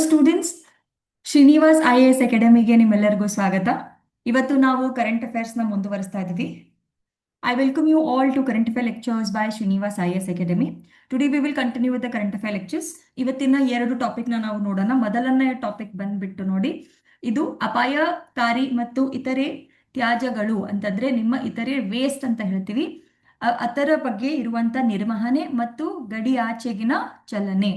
Students, Srinivas IAS ಅಕಾಡೆಮಿಗೆ ನಿಮ್ಮೆಲ್ಲರಿಗೂ ಸ್ವಾಗತ. ಇವತ್ತು ನಾವು ಕರೆಂಟ್ ಅಫೇರ್ಸ್ನ ಮುಂದುವರಿಸ್ತಾ ಇದ್ದೀವಿ. I welcome you all to current affair lectures by Srinivas IAS Academy. Today we will continue with the current affair lectures. ಇವತ್ತಿನ ಎರಡು ಟಾಪಿಕ್ನ ನಾವು ನೋಡೋಣ. ಮೊದಲನೇ ಟಾಪಿಕ್ ಬಂದ್ಬಿಟ್ಟು ನೋಡಿ, ಇದು ಅಪಾಯಕಾರಿ ಮತ್ತು ಇತರೆ ತ್ಯಾಜ್ಯಗಳು ಅಂತಂದ್ರೆ ನಿಮ್ಮ ಇತರೆ ವೇಸ್ಟ್ ಅಂತ ಹೇಳ್ತೀವಿ. ಅದರ ಬಗ್ಗೆ ಇರುವಂತ ನಿರ್ವಹಣೆ ಮತ್ತು ಗಡಿ ಆಚೆಗಿನ ಚಲನೆ,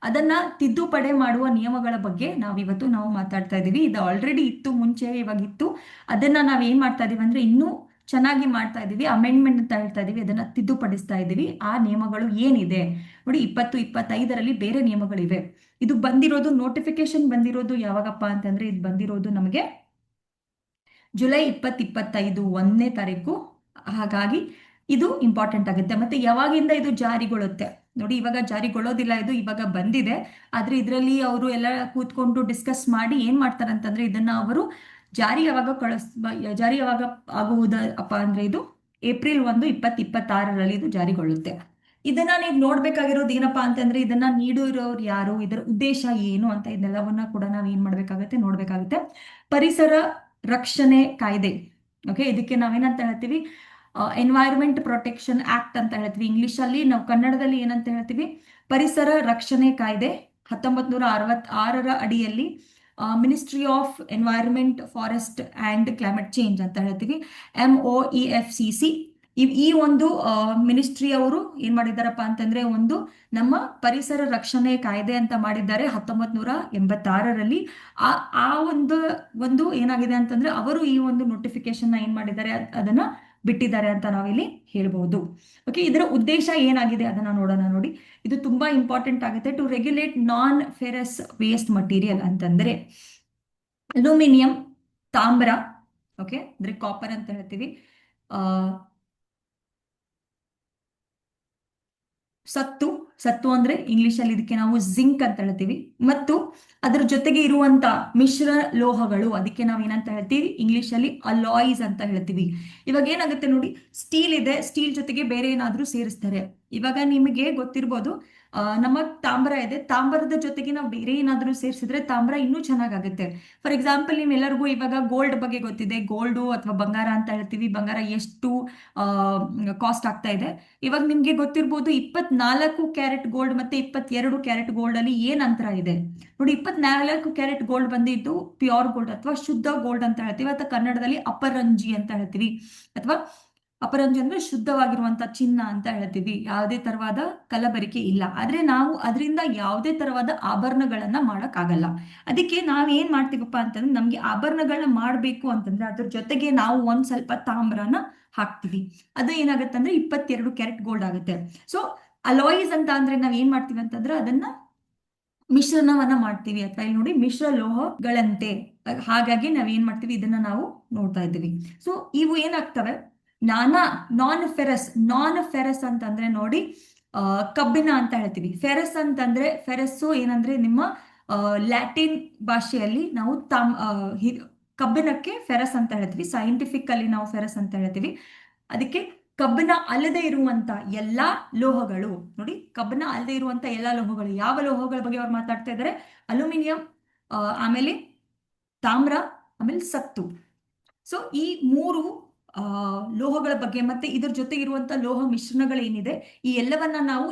ಅದನ್ನ ತಿದ್ದುಪಡಿ ಮಾಡುವ ನಿಯಮಗಳ ಬಗ್ಗೆ ನಾವು ಮಾತಾಡ್ತಾ ಇದೀವಿ. ಇದು ಆಲ್ರೆಡಿ ಇತ್ತು, ಮುಂಚೆ ಇವಾಗಿತ್ತು. ಅದನ್ನ ನಾವ್ ಏನ್ ಮಾಡ್ತಾ ಇದೀವಿ ಅಂದ್ರೆ ಇನ್ನೂ ಚೆನ್ನಾಗಿ ಮಾಡ್ತಾ ಇದೀವಿ, ಅಮೆಂಡ್ಮೆಂಟ್ ಅಂತ ಹೇಳ್ತಾ ಇದೀವಿ. ಅದನ್ನ ತಿದ್ದುಪಡಿಸ್ತಾ ಇದೀವಿ. ಆ ನಿಯಮಗಳು ಏನಿದೆ ನೋಡಿ, 2025ರಲ್ಲಿ ಬೇರೆ ನಿಯಮಗಳಿವೆ. ಇದು ಬಂದಿರೋದು, ನೋಟಿಫಿಕೇಶನ್ ಬಂದಿರೋದು ಯಾವಾಗಪ್ಪ ಅಂತಂದ್ರೆ ಇದು ಬಂದಿರೋದು ನಮಗೆ ಜುಲೈ 2025 1ನೇ ತಾರೀಕು. ಹಾಗಾಗಿ ಇದು ಇಂಪಾರ್ಟೆಂಟ್ ಆಗುತ್ತೆ. ಮತ್ತೆ ಯಾವಾಗಿಂದ ಇದು ಜಾರಿಗೊಳ್ಳುತ್ತೆ ನೋಡಿ, ಇವಾಗ ಜಾರಿಗೊಳ್ಳೋದಿಲ್ಲ, ಇದು ಇವಾಗ ಬಂದಿದೆ. ಆದ್ರೆ ಇದರಲ್ಲಿ ಅವರು ಎಲ್ಲ ಕೂತ್ಕೊಂಡು ಡಿಸ್ಕಸ್ ಮಾಡಿ ಏನ್ ಮಾಡ್ತಾರೆ ಅಂತಂದ್ರೆ ಇದನ್ನ ಅವರು ಜಾರಿ ಯಾವಾಗ ಆಗುವುದಪ್ಪ ಅಂದ್ರೆ ಇದು ಏಪ್ರಿಲ್ 1 2026ರಲ್ಲಿ ಇದು ಜಾರಿಗೊಳ್ಳುತ್ತೆ. ಇದನ್ನ ನೀವು ನೋಡ್ಬೇಕಾಗಿರೋದು ಏನಪ್ಪಾ ಅಂತಂದ್ರೆ ಇದನ್ನ ನೀಡಿರೋರು ಯಾರು, ಇದರ ಉದ್ದೇಶ ಏನು ಅಂತ ಇದೆಲ್ಲವನ್ನ ಕೂಡ ನಾವ್ ಏನ್ ಮಾಡ್ಬೇಕಾಗತ್ತೆ, ನೋಡ್ಬೇಕಾಗುತ್ತೆ. ಪರಿಸರ ರಕ್ಷಣೆ ಕಾಯ್ದೆ, ಓಕೆ, ಇದಕ್ಕೆ ನಾವೇನಂತ ಹೇಳ್ತೀವಿ, ಎನ್ವೈರನ್ಮೆಂಟ್ ಪ್ರೊಟೆಕ್ಷನ್ ಆಕ್ಟ್ ಅಂತ ಹೇಳ್ತೀವಿ ಇಂಗ್ಲಿಷ್ ಅಲ್ಲಿ. ನಾವು ಕನ್ನಡದಲ್ಲಿ ಏನಂತ ಹೇಳ್ತೀವಿ, ಪರಿಸರ ರಕ್ಷಣೆ ಕಾಯ್ದೆ 1966ರ ಅಡಿಯಲ್ಲಿ ministry of environment, forest and climate change ಅಂತ ಹೇಳ್ತೀವಿ, MOEFCC. ಈ ಒಂದು ಮಿನಿಸ್ಟ್ರಿ ಅವರು ಏನ್ ಮಾಡಿದಾರಪ್ಪ ಅಂತಂದ್ರೆ ಒಂದು ನಮ್ಮ ಪರಿಸರ ರಕ್ಷಣೆ ಕಾಯ್ದೆ ಅಂತ ಮಾಡಿದ್ದಾರೆ 1986ರಲ್ಲಿ. ಆ ಒಂದು ಏನಾಗಿದೆ ಅಂತಂದ್ರೆ ಅವರು ಈ ಒಂದು ನೋಟಿಫಿಕೇಶನ್ ಏನ್ ಮಾಡಿದ್ದಾರೆ, ಅದನ್ನ ಬಿಟ್ಟಿದ್ದಾರೆ ಅಂತ ನಾವಿಲ್ಲಿ ಹೇಳ್ಬಹುದು. ಓಕೆ, ಇದರ ಉದ್ದೇಶ ಏನಾಗಿದೆ ಅದನ್ನ ನೋಡೋಣ. ನೋಡಿ, ಇದು ತುಂಬಾ ಇಂಪಾರ್ಟೆಂಟ್ ಆಗುತ್ತೆ. To regulate non ferrous waste material ಅಂತಂದ್ರೆ ಅಲ್ಯೂಮಿನಿಯಂ, ತಾಮ್ರ, ಓಕೆ, ಅಂದ್ರೆ ಕಾಪರ್ ಅಂತ ಹೇಳ್ತೀವಿ, ಸತ್ತು ಅಂದ್ರೆ ಇಂಗ್ಲಿಷ್ ಅಲ್ಲಿ ಇದಕ್ಕೆ ನಾವು ಜಿಂಕ್ ಅಂತ ಹೇಳ್ತೀವಿ, ಮತ್ತು ಅದರ ಜೊತೆಗೆ ಇರುವಂತ ಮಿಶ್ರ ಲೋಹಗಳು, ಅದಕ್ಕೆ ನಾವು ಏನಂತ ಹೇಳ್ತೀವಿ ಇಂಗ್ಲಿಷ್ ಅಲ್ಲಿ ಅಲಾಯ್ಸ್ ಅಂತ ಹೇಳ್ತೀವಿ. ಇವಾಗ ಏನಾಗುತ್ತೆ ನೋಡಿ, ಸ್ಟೀಲ್ ಇದೆ, ಸ್ಟೀಲ್ ಜೊತೆಗೆ ಬೇರೆ ಏನಾದ್ರೂ ಸೇರಿಸ್ತಾರೆ. ಇವಾಗ ನಿಮಗೆ ಗೊತ್ತಿರ್ಬೋದು, ನಮ್ಮ ತಾಮ್ರ ಇದೆ, ತಾಮ್ರದ ಜೊತೆಗೆ ನಾವು ಬೇರೆ ಏನಾದ್ರೂ ಸೇರಿಸಿದ್ರೆ ತಾಮ್ರ ಇನ್ನೂ ಚೆನ್ನಾಗಾಗುತ್ತೆ. ಫಾರ್ ಎಕ್ಸಾಂಪಲ್, ನಿಮ್ಮೆಲ್ಲರಿಗೂ ಇವಾಗ ಗೋಲ್ಡ್ ಬಗ್ಗೆ ಗೊತ್ತಿದೆ, ಗೋಲ್ಡು ಅಥವಾ ಬಂಗಾರ ಅಂತ ಹೇಳ್ತೀವಿ. ಬಂಗಾರ ಎಷ್ಟು ಕಾಸ್ಟ್ ಆಗ್ತಾ ಇದೆ ಇವಾಗ ನಿಮ್ಗೆ ಗೊತ್ತಿರ್ಬೋದು. 24 ಕ್ಯಾರೆಟ್ ಗೋಲ್ಡ್ ಮತ್ತೆ 22 ಕ್ಯಾರೆಟ್ ಗೋಲ್ಡ್ ಅಲ್ಲಿ ಏನ್ ಅಂತರ ಇದೆ ನೋಡಿ. 24 ಕ್ಯಾರೆಟ್ ಗೋಲ್ಡ್ ಬಂದಿದ್ದು ಪ್ಯೂರ್ ಗೋಲ್ಡ್ ಅಥವಾ ಶುದ್ಧ ಗೋಲ್ಡ್ ಅಂತ ಹೇಳ್ತೀವಿ, ಅಥವಾ ಕನ್ನಡದಲ್ಲಿ ಅಪರಂಜಿ ಅಂತ ಹೇಳ್ತೀವಿ. ಅಥವಾ ಅಪರಂಜಿ ಅಂದ್ರೆ ಶುದ್ಧವಾಗಿರುವಂತ ಚಿನ್ನ ಅಂತ ಹೇಳ್ತೀವಿ, ಯಾವುದೇ ತರವಾದ ಕಲಬೆರಕೆ ಇಲ್ಲ. ಆದ್ರೆ ನಾವು ಅದರಿಂದ ಯಾವುದೇ ತರವಾದ ಆಭರಣಗಳನ್ನ ಮಾಡಕ್ ಆಗಲ್ಲ. ಅದಕ್ಕೆ ನಾವ್ ಏನ್ ಮಾಡ್ತೀವಪ್ಪ ಅಂತಂದ್ರೆ, ನಮ್ಗೆ ಆಭರಣಗಳನ್ನ ಮಾಡ್ಬೇಕು ಅಂತಂದ್ರೆ ಅದ್ರ ಜೊತೆಗೆ ನಾವು ಒಂದ್ ಸ್ವಲ್ಪ ತಾಮ್ರನ ಹಾಕ್ತಿವಿ. ಅದು ಏನಾಗುತ್ತೆ ಅಂದ್ರೆ 22 ಕ್ಯಾರೆಟ್ ಗೋಲ್ಡ್ ಆಗುತ್ತೆ. ಸೊ ಅಲಾಯ್ಸ್ ಅಂತ ಅಂದ್ರೆ ನಾವ್ ಏನ್ ಮಾಡ್ತೀವಿ ಅಂತಂದ್ರೆ ಅದನ್ನ ಮಿಶ್ರಣವನ್ನ ಮಾಡ್ತೀವಿ, ಅಥವಾ ಇಲ್ಲಿ ನೋಡಿ ಮಿಶ್ರ ಲೋಹಗಳಂತೆ. ಹಾಗಾಗಿ ನಾವ್ ಏನ್ ಮಾಡ್ತೀವಿ, ಇದನ್ನ ನಾವು ನೋಡ್ತಾ ಇದ್ದೀವಿ. ಸೊ ಇವು ಏನಾಗ್ತವೆ, ನಾನ್ ಫೆರಸ್ ಅಂತಂದ್ರೆ ನೋಡಿ, ಕಬ್ಬಿಣ ಅಂತ ಹೇಳ್ತೀವಿ. ಫೆರಸ್ ಅಂತಂದ್ರೆ, ಫೆರಸ್ಸು ಏನಂದ್ರೆ ನಿಮ್ಮ ಲ್ಯಾಟಿನ್ ಭಾಷೆಯಲ್ಲಿ ನಾವು ಕಬ್ಬಿಣಕ್ಕೆ ಫೆರಸ್ ಅಂತ ಹೇಳ್ತೀವಿ. ಸೈಂಟಿಫಿಕ್ ಅಲ್ಲಿ ನಾವು ಫೆರಸ್ ಅಂತ ಹೇಳ್ತೀವಿ. ಅದಕ್ಕೆ ಕಬ್ಬಿಣ ಅಲ್ಲದೆ ಇರುವಂತ ಎಲ್ಲಾ ಲೋಹಗಳು ನೋಡಿ, ಕಬ್ಬಿಣ ಅಲ್ಲದೆ ಇರುವಂತ ಎಲ್ಲಾ ಲೋಹಗಳು, ಯಾವ ಲೋಹಗಳ ಬಗ್ಗೆ ಅವ್ರು ಮಾತಾಡ್ತಾ ಇದ್ದಾರೆ, ಅಲ್ಯೂಮಿನಿಯಂ, ಆಮೇಲೆ ತಾಮ್ರ, ಆಮೇಲೆ ಸತ್ತು. ಸೊ ಈ ಮೂರು ಲೋಹಗಳ ಬಗ್ಗೆ, ಮತ್ತೆ ಇದ್ರ ಜೊತೆ ಇರುವಂತ ಲೋಹ ಮಿಶ್ರಣಗಳೇನಿದೆ, ಈ ಎಲ್ಲವನ್ನ ನಾವು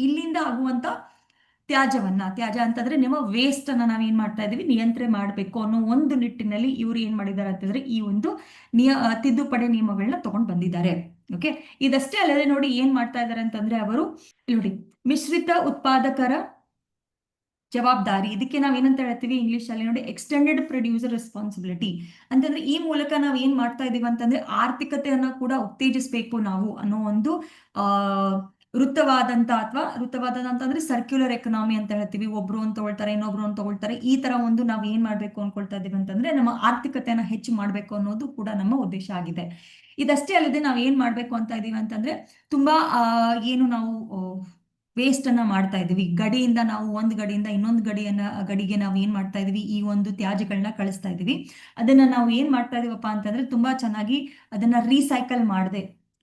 ಇಲ್ಲಿಂದ ಆಗುವಂತ ತ್ಯಾಜ್ಯ ಅಂತಂದ್ರೆ ನಿಮ್ಮ ವೇಸ್ಟ್ ಅನ್ನ ನಾವೇನ್ ಮಾಡ್ತಾ ಇದೀವಿ, ನಿಯಂತ್ರಣೆ ಮಾಡ್ಬೇಕು ಅನ್ನೋ ಒಂದು ನಿಟ್ಟಿನಲ್ಲಿ ಇವ್ರು ಏನ್ ಮಾಡಿದ್ದಾರೆ ಅಂತಂದ್ರೆ ಈ ಒಂದು ತಿದ್ದುಪಡಿ ನಿಯಮಗಳನ್ನ ತಗೊಂಡ್ ಬಂದಿದ್ದಾರೆ. ಓಕೆ, ಇದಷ್ಟೇ ಅಲ್ಲದೆ ನೋಡಿ ಏನ್ ಮಾಡ್ತಾ ಇದ್ದಾರೆ ಅಂತಂದ್ರೆ ಅವರು ನೋಡಿ, ಮಿಶ್ರಿತ ಉತ್ಪಾದಕರ ಜವಾಬ್ದಾರಿ, ಇದಕ್ಕೆ ನಾವ್ ಏನಂತ ಹೇಳ್ತೀವಿ ಇಂಗ್ಲಿಷ್ ಅಲ್ಲಿ ನೋಡಿ, ಎಕ್ಸ್ಟೆಂಡೆಡ್ ಪ್ರೊಡ್ಯೂಸರ್ ರೆಸ್ಪಾನ್ಸಿಬಿಲಿಟಿ ಅಂತಂದ್ರೆ ಈ ಮೂಲಕ ನಾವ್ ಏನ್ ಮಾಡ್ತಾ ಇದೀವಿ ಅಂತಂದ್ರೆ ಆರ್ಥಿಕತೆಯನ್ನ ಕೂಡ ಉತ್ತೇಜಿಸಬೇಕು ನಾವು ಅನ್ನೋ ಒಂದು ವೃತ್ತವಾದಂತ ಅಂತಂದ್ರೆ ಸರ್ಕ್ಯುಲರ್ ಎಕನಾಮಿ ಅಂತ ಹೇಳ್ತೀವಿ. ಒಬ್ರು ಅಂತ ತಗೊಳ್ತಾರೆ, ಇನ್ನೊಬ್ರು ಅಂತ ತಗೊಳ್ತಾರೆ. ಈ ತರ ಒಂದು ನಾವ್ ಏನ್ ಮಾಡ್ಬೇಕು ಅನ್ಕೊಳ್ತಾ ಇದೀವಿ ಅಂತಂದ್ರೆ ನಮ್ಮ ಆರ್ಥಿಕತೆಯನ್ನ ಹೆಚ್ಚು ಮಾಡ್ಬೇಕು ಅನ್ನೋದು ಕೂಡ ನಮ್ಮ ಉದ್ದೇಶ ಆಗಿದೆ. ಇದಷ್ಟೇ ಅಲ್ಲದೆ ನಾವ್ ಏನ್ ಮಾಡ್ಬೇಕು ಅಂತ ಇದೀವಿ ಅಂತಂದ್ರೆ ತುಂಬಾ ಏನು ನಾವು ವೇಸ್ಟ್ ಅನ್ನ ಮಾಡ್ತಾ ಇದೀವಿ. ಗಡಿಯಿಂದ ನಾವು ಒಂದು ಗಡಿಯಿಂದ ಇನ್ನೊಂದು ಗಡಿಗೆ ನಾವು ಏನ್ ಮಾಡ್ತಾ ಇದೀವಿ, ಈ ಒಂದು ತ್ಯಾಜ್ಯಗಳನ್ನ ಕಳಿಸ್ತಾ ಇದೀವಿ. ಅದನ್ನ ನಾವು ಏನ್ ಮಾಡ್ತಾ ಇದೀವಪ್ಪ ಅಂತಂದ್ರೆ ತುಂಬಾ ಚೆನ್ನಾಗಿ ಅದನ್ನ ರೀಸೈಕಲ್ ಮಾಡದೆ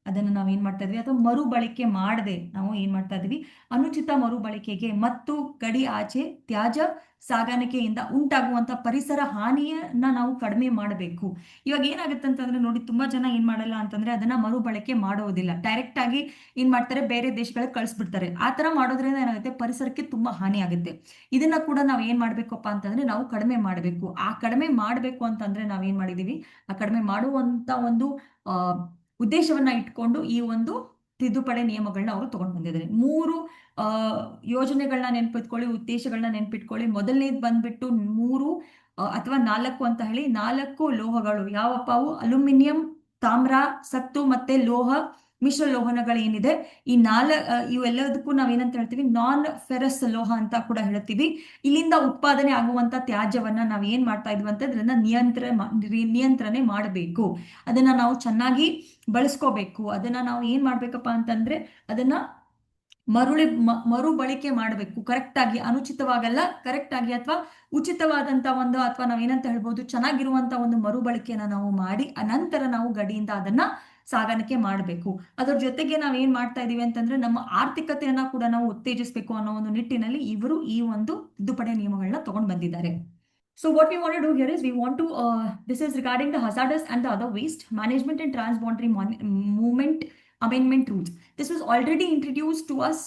ಅದನ್ನು ನಾವು ಏನ್ ಮಾಡ್ತಾ ಇದ್ವಿ, ಅಥವಾ ಮರುಬಳಕೆ ಮಾಡದೆ ನಾವು ಏನ್ ಮಾಡ್ತಾ ಇದೀವಿ, ಅನುಚಿತ ಮರುಬಳಕೆಗೆ ಮತ್ತು ಗಡಿ ಆಚೆ ತ್ಯಾಜ್ಯ ಸಾಗಾಣಿಕೆಯಿಂದ ಉಂಟಾಗುವಂತ ಪರಿಸರ ಹಾನಿಯನ್ನ ನಾವು ಕಡಿಮೆ ಮಾಡಬೇಕು. ಇವಾಗ ಏನಾಗುತ್ತೆ ಅಂತಂದ್ರೆ ನೋಡಿ, ತುಂಬಾ ಜನ ಏನ್ ಮಾಡಲ್ಲ ಅಂತಂದ್ರೆ ಅದನ್ನ ಮರುಬಳಕೆ ಮಾಡೋದಿಲ್ಲ, ಡೈರೆಕ್ಟ್ ಆಗಿ ಏನ್ ಮಾಡ್ತಾರೆ, ಬೇರೆ ದೇಶಗಳಿಗೆ ಕಳಿಸ್ಬಿಡ್ತಾರೆ. ಆ ತರ ಮಾಡೋದ್ರಿಂದ ಏನಾಗುತ್ತೆ, ಪರಿಸರಕ್ಕೆ ತುಂಬಾ ಹಾನಿ ಆಗುತ್ತೆ. ಇದನ್ನ ಕೂಡ ನಾವ್ ಏನ್ ಮಾಡ್ಬೇಕಪ್ಪ ಅಂತಂದ್ರೆ ನಾವು ಕಡಿಮೆ ಮಾಡಬೇಕು. ಆ ಕಡಿಮೆ ಮಾಡಬೇಕು ಅಂತಂದ್ರೆ ನಾವ್ ಏನ್ ಮಾಡಿದೀವಿ, ಆ ಕಡಿಮೆ ಮಾಡುವಂತ ಒಂದು ಉದ್ದೇಶವನ್ನ ಇಟ್ಕೊಂಡು ಈ ಒಂದು ತಿದ್ದುಪಡಿ ನಿಯಮಗಳನ್ನ ಅವರು ತಗೊಂಡು ಬಂದಿದ್ದಾರೆ. 3 ಯೋಜನೆಗಳನ್ನ ನೆನ್ಪಿಟ್ಕೊಳ್ಳಿ, ಉದ್ದೇಶಗಳನ್ನ ನೆನ್ಪಿಟ್ಕೊಳ್ಳಿ. ಮೊದಲನೇದು ಬಂದ್ಬಿಟ್ಟು 3 ಅಥವಾ 4 ಅಂತ ಹೇಳಿ, 4 ಲೋಹಗಳು ಯಾವಪ್ಪ ಅವು, ಅಲ್ಯೂಮಿನಿಯಂ, ತಾಮ್ರ, ಸತ್ತು ಮತ್ತೆ ಲೋಹ ಮಿಶ್ರ ಲೋಹನಗಳು ಏನಿದೆ, ಇವೆಲ್ಲದಕ್ಕೂ ನಾವೇನಂತ ಹೇಳ್ತೀವಿ, ನಾನ್ ಫೆರಸ್ ಲೋಹ ಅಂತ ಕೂಡ ಹೇಳ್ತೀವಿ. ಇಲ್ಲಿಂದ ಉತ್ಪಾದನೆ ಆಗುವಂತ ತ್ಯಾಜ್ಯವನ್ನ ನಾವ್ ಏನ್ ಮಾಡ್ತಾ ಇದ್ವಿ ಅಂತಂದ್ರೆ ನಿಯಂತ್ರಣೆ ಮಾಡಬೇಕು. ಅದನ್ನ ನಾವು ಚೆನ್ನಾಗಿ ಬಳಸ್ಕೋಬೇಕು. ಅದನ್ನ ನಾವು ಏನ್ ಮಾಡ್ಬೇಕಪ್ಪ ಅಂತಂದ್ರೆ ಅದನ್ನ ಮರುಬಳಕೆ ಮಾಡಬೇಕು ಕರೆಕ್ಟ್ ಆಗಿ, ಅನುಚಿತವಾಗಲ್ಲ, ಕರೆಕ್ಟ್ ಆಗಿ ಅಥವಾ ಉಚಿತವಾದಂತ ಒಂದು, ಅಥವಾ ನಾವೇನಂತ ಹೇಳ್ಬೋದು, ಚೆನ್ನಾಗಿರುವಂತ ಒಂದು ಮರುಬಳಕೆಯನ್ನ ನಾವು ಮಾಡಿ ಅನಂತರ ನಾವು ಗಡಿಯಿಂದ ಅದನ್ನ ಸಾಗಾಣಿಕೆ ಮಾಡಬೇಕು. ಅದರ ಜೊತೆಗೆ ನಾವ್ ಏನ್ ಮಾಡ್ತಾ ಇದೀವಿ ಅಂತಂದ್ರೆ ನಮ್ಮ ಆರ್ಥಿಕತೆಯನ್ನ ಕೂಡ ನಾವು ಉತ್ತೇಜಿಸಬೇಕು ಅನ್ನೋ ಒಂದು ನಿಟ್ಟಿನಲ್ಲಿ ಇವರು ಈ ಒಂದು ತಿದ್ದುಪಡಿ ನಿಯಮಗಳನ್ನ ತಗೊಂಡು ಬಂದಿದ್ದಾರೆ. So what we want to do here is we want to, this is regarding the hazardous and the other waste management and transboundary movement amendment rules. This was already introduced to us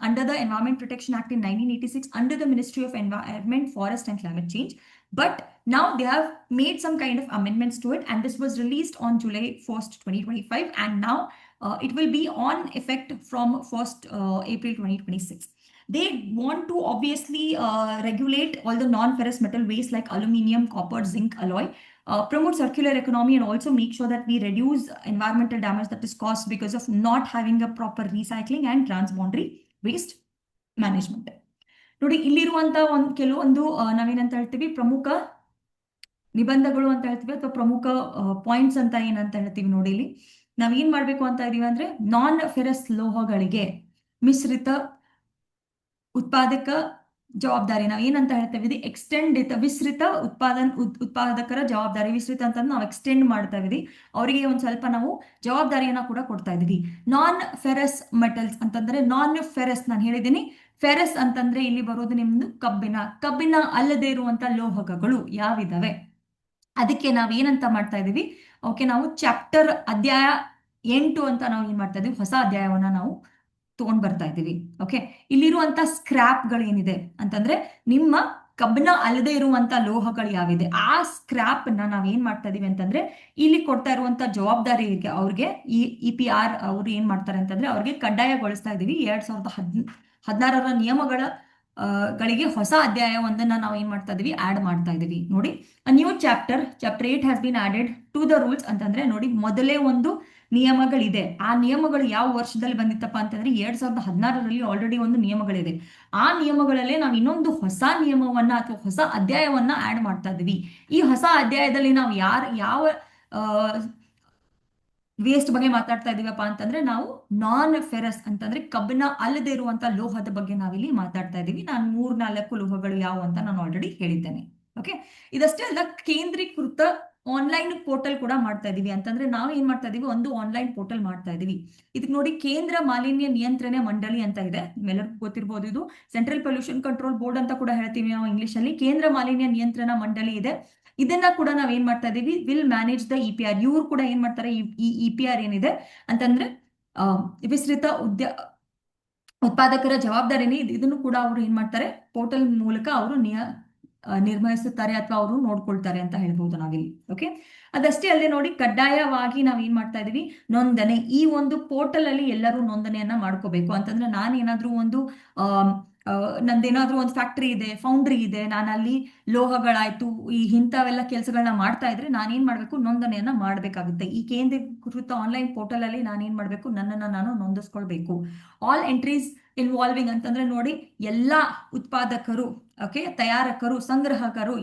under the Environment Protection Act in 1986 under the Ministry of Environment, Forest and Climate Change. But now they have made some kind of amendments to it, and this was released on July 1st, 2025, and now it will be on effect from 1st April 2026. They want to obviously regulate all the non-ferrous metal waste like aluminum, copper, zinc, alloy, promote circular economy, and also make sure that we reduce environmental damage that is caused because of not having a proper recycling and transboundary waste management. ನೋಡಿ, ಇಲ್ಲಿರುವಂತ ಕೆಲವೊಂದು ನಾವೇನಂತ ಹೇಳ್ತೀವಿ, ಪ್ರಮುಖ ನಿಬಂಧಗಳು ಅಂತ ಹೇಳ್ತೀವಿ, ಅಥವಾ ಪ್ರಮುಖ points ಅಂತ ಏನಂತ ಹೇಳ್ತೀವಿ. ನೋಡಿ, ಇಲ್ಲಿ ನಾವ್ ಏನ್ ಮಾಡ್ಬೇಕು ಅಂತ ಇದೀವಿ ಅಂದ್ರೆ, ನಾನ್ ಫೆರಸ್ ಲೋಹಗಳಿಗೆ ಮಿಶ್ರಿತ ಉತ್ಪಾದಕ ಜವಾಬ್ದಾರಿ ನಾವು ಏನಂತ ಹೇಳ್ತೇವೆ, ಇದು ಎಕ್ಸ್ಟೆಂಡ್ ವಿಸ್ತೃತ ಉತ್ಪಾದಕರ ಜವಾಬ್ದಾರಿ. ವಿಸ್ತೃತ ಅಂತಂದ್ರೆ ನಾವು ಎಕ್ಸ್ಟೆಂಡ್ ಮಾಡ್ತಾ ಇದೀವಿ, ಅವರಿಗೆ ಒಂದ್ ಸ್ವಲ್ಪ ನಾವು ಜವಾಬ್ದಾರಿಯನ್ನ ಕೂಡ ಕೊಡ್ತಾ ಇದೀವಿ. ನಾನ್ ಫೆರಸ್ ಮೆಟಲ್ಸ್ ಅಂತಂದ್ರೆ, ನಾನ್ ಫೆರಸ್ ನಾನು ಹೇಳಿದ್ದೀನಿ, ಫೆರಸ್ ಅಂತಂದ್ರೆ ಇಲ್ಲಿ ಬರೋದು ನಿಮ್ದು ಕಬ್ಬಿಣ ಅಲ್ಲದೆ ಇರುವಂತ ಲೋಹಗಳು ಯಾವಿದಾವೆ ಅದಕ್ಕೆ ನಾವ್ ಏನಂತ ಮಾಡ್ತಾ ಇದೀವಿ, ಓಕೆ, ನಾವು ಚಾಪ್ಟರ್ ಅಧ್ಯಾಯ 8 ಅಂತ ನಾವು ಏನ್ ಮಾಡ್ತಾ ಇದೀವಿ, ಹೊಸ ಅಧ್ಯಾಯವನ್ನ ನಾವು ತಗೊಂಡ್ ಬರ್ತಾ ಇದ್ದೀವಿ. ಓಕೆ, ಇಲ್ಲಿರುವಂತ ಸ್ಕ್ರಾಪ್ಗಳು ಏನಿದೆ ಅಂತಂದ್ರೆ, ನಿಮ್ಮ ಕಬ್ಬಿಣ ಅಲ್ಲದೆ ಇರುವಂತ ಲೋಹಗಳು ಯಾವಿದೆ ಆ ಸ್ಕ್ರಾಪ್ ನ ನಾವ್ ಏನ್ ಮಾಡ್ತಾ ಇದೀವಿ ಅಂತಂದ್ರೆ, ಇಲ್ಲಿ ಕೊಡ್ತಾ ಇರುವಂತ ಜವಾಬ್ದಾರಿ ಅವ್ರಿಗೆ ಈ EPR ಅವ್ರು ಏನ್ ಮಾಡ್ತಾರೆ ಅಂತಂದ್ರೆ, ಅವ್ರಿಗೆ ಕಡ್ಡಾಯಗೊಳಿಸ್ತಾ ಇದೀವಿ. 2016ರ ನಿಯಮಗಳ ಗಳಿಗೆ ಹೊಸ ಅಧ್ಯಾಯವೊಂದನ್ನ ನಾವು ಏನ್ ಮಾಡ್ತಾ ಇದೀವಿ, ಆಡ್ ಮಾಡ್ತಾ ಇದೀವಿ. ನೋಡಿ, new chapter 8 has been added to the rules ಅಂತಂದ್ರೆ, ನೋಡಿ, ಮೊದಲೇ ಒಂದು ನಿಯಮಗಳಿದೆ. ಆ ನಿಯಮಗಳು ಯಾವ ವರ್ಷದಲ್ಲಿ ಬಂದಿತ್ತಪ್ಪ ಅಂತಂದ್ರೆ 2016ರಲ್ಲಿ ಆಲ್ರೆಡಿ ಒಂದು ನಿಯಮಗಳಿದೆ. ಆ ನಿಯಮಗಳಲ್ಲೇ ನಾವು ಇನ್ನೊಂದು ಹೊಸ ನಿಯಮವನ್ನ ಅಥವಾ ಹೊಸ ಅಧ್ಯಾಯವನ್ನ ಆಡ್ ಮಾಡ್ತಾ ಇದೀವಿ. ಈ ಹೊಸ ಅಧ್ಯಾಯದಲ್ಲಿ ನಾವು ಯಾವ ವೇಸ್ಟ್ ಬಗ್ಗೆ ಮಾತಾಡ್ತಾ ಇದೀವಪ್ಪ ಅಂತಂದ್ರೆ, ನಾವು ನಾನ್ ಫೆರಸ್ ಅಂತಂದ್ರೆ ಕಬ್ಬಿಣ ಅಲ್ಲದೆ ಇರುವಂತ ಲೋಹದ ಬಗ್ಗೆ ನಾವಿಲ್ಲಿ ಮಾತಾಡ್ತಾ ಇದೀವಿ. ನಾನು 3-4 ಲೋಹಗಳು ಯಾವ ಅಂತ ನಾನು ಆಲ್ರೆಡಿ ಹೇಳಿದ್ದೇನೆ. ಓಕೆ, ಇದಷ್ಟೇ ಅಲ್ಲ, ಕೇಂದ್ರೀಕೃತ ಆನ್ಲೈನ್ ಪೋರ್ಟಲ್ ಕೂಡ ಮಾಡ್ತಾ ಇದೀವಿ. ಅಂತಂದ್ರೆ ನಾವು ಏನ್ ಮಾಡ್ತಾ ಇದೀವಿ, ಒಂದು ಆನ್ಲೈನ್ ಪೋರ್ಟಲ್ ಮಾಡ್ತಾ ಇದೀವಿ. ಇದಕ್ಕೆ ನೋಡಿ, ಕೇಂದ್ರ ಮಾಲಿನ್ಯ ನಿಯಂತ್ರಣ ಮಂಡಳಿ ಅಂತ ಇದೆ, ನಿಮ್ಮೆಲ್ಲರಿಗೂ ಗೊತ್ತಿರಬಹುದು. ಇದು ಸೆಂಟ್ರಲ್ ಪೊಲ್ಯೂಷನ್ ಕಂಟ್ರೋಲ್ ಬೋರ್ಡ್ ಅಂತ ಕೂಡ ಹೇಳ್ತೀವಿ ನಾವು ಇಂಗ್ಲಿಷ್ ಅಲ್ಲಿ. ಕೇಂದ್ರ ಮಾಲಿನ್ಯ ನಿಯಂತ್ರಣ ಮಂಡಳಿ ಇದೆ. ಇದನ್ನ ಕೂಡ ನಾವ್ ಏನ್ ಮಾಡ್ತಾ ಇದೀವಿ, ವಿಲ್ ಮ್ಯಾನೇಜ್ ದ EPR. ಇವ್ರು ಕೂಡ ಏನ್ ಮಾಡ್ತಾರೆ, ಈ EPR ಏನಿದೆ ಅಂತಂದ್ರೆ ವಿಸ್ತೃತ ಉತ್ಪಾದಕರ ಜವಾಬ್ದಾರಿನೇ. ಇದನ್ನು ಕೂಡ ಅವರು ಏನ್ ಮಾಡ್ತಾರೆ, ಪೋರ್ಟಲ್ ಮೂಲಕ ಅವರು ನಿರ್ವಹಿಸುತ್ತಾರೆ ಅಥವಾ ಅವರು ನೋಡ್ಕೊಳ್ತಾರೆ ಅಂತ ಹೇಳ್ಬಹುದು ನಾವಿಲ್ಲಿ. ಓಕೆ, ಅದಷ್ಟೇ ಅಲ್ಲದೆ ನೋಡಿ, ಕಡ್ಡಾಯವಾಗಿ ನಾವ್ ಏನ್ ಮಾಡ್ತಾ ಇದೀವಿ, ನೋಂದಣಿ. ಈ ಒಂದು ಪೋರ್ಟಲ್ ಅಲ್ಲಿ ಎಲ್ಲರೂ ನೋಂದಣಿಯನ್ನ ಮಾಡ್ಕೋಬೇಕು. ಅಂತಂದ್ರೆ ನಾನೇನಾದ್ರೂ ಒಂದು ನಂದೇನಾದ್ರೂ ಒಂದು ಫ್ಯಾಕ್ಟರಿ ಇದೆ, ಫೌಂಡ್ರಿ ಇದೆ, ನಾನು ಅಲ್ಲಿ ಲೋಹಗಳಾಯ್ತು ಈ ಇಂಥವೆಲ್ಲ ಕೆಲಸಗಳನ್ನ ಮಾಡ್ತಾ ಇದ್ರೆ ನಾನೇನ್ ಮಾಡ್ಬೇಕು, ನೋಂದಣಿಯನ್ನ ಮಾಡ್ಬೇಕಾಗುತ್ತೆ. ಈ ಕೇಂದ್ರೀಕೃತ ಆನ್ಲೈನ್ ಪೋರ್ಟಲ್ ಅಲ್ಲಿ ನಾನೇನ್ ಮಾಡ್ಬೇಕು, ನನ್ನನ್ನ ನಾನು ನೋಂದಿಸ್ಕೊಳ್ಬೇಕು. ಆಲ್ ಎಂಟ್ರೀಸ್ ಇನ್ವಾಲ್ವಿಂಗ್ ಅಂತಂದ್ರೆ ನೋಡಿ, ಎಲ್ಲಾ ಉತ್ಪಾದಕರು, ಓಕೆ, ತಯಾರಕರು, ಸಂಗ್ರಹಕರು,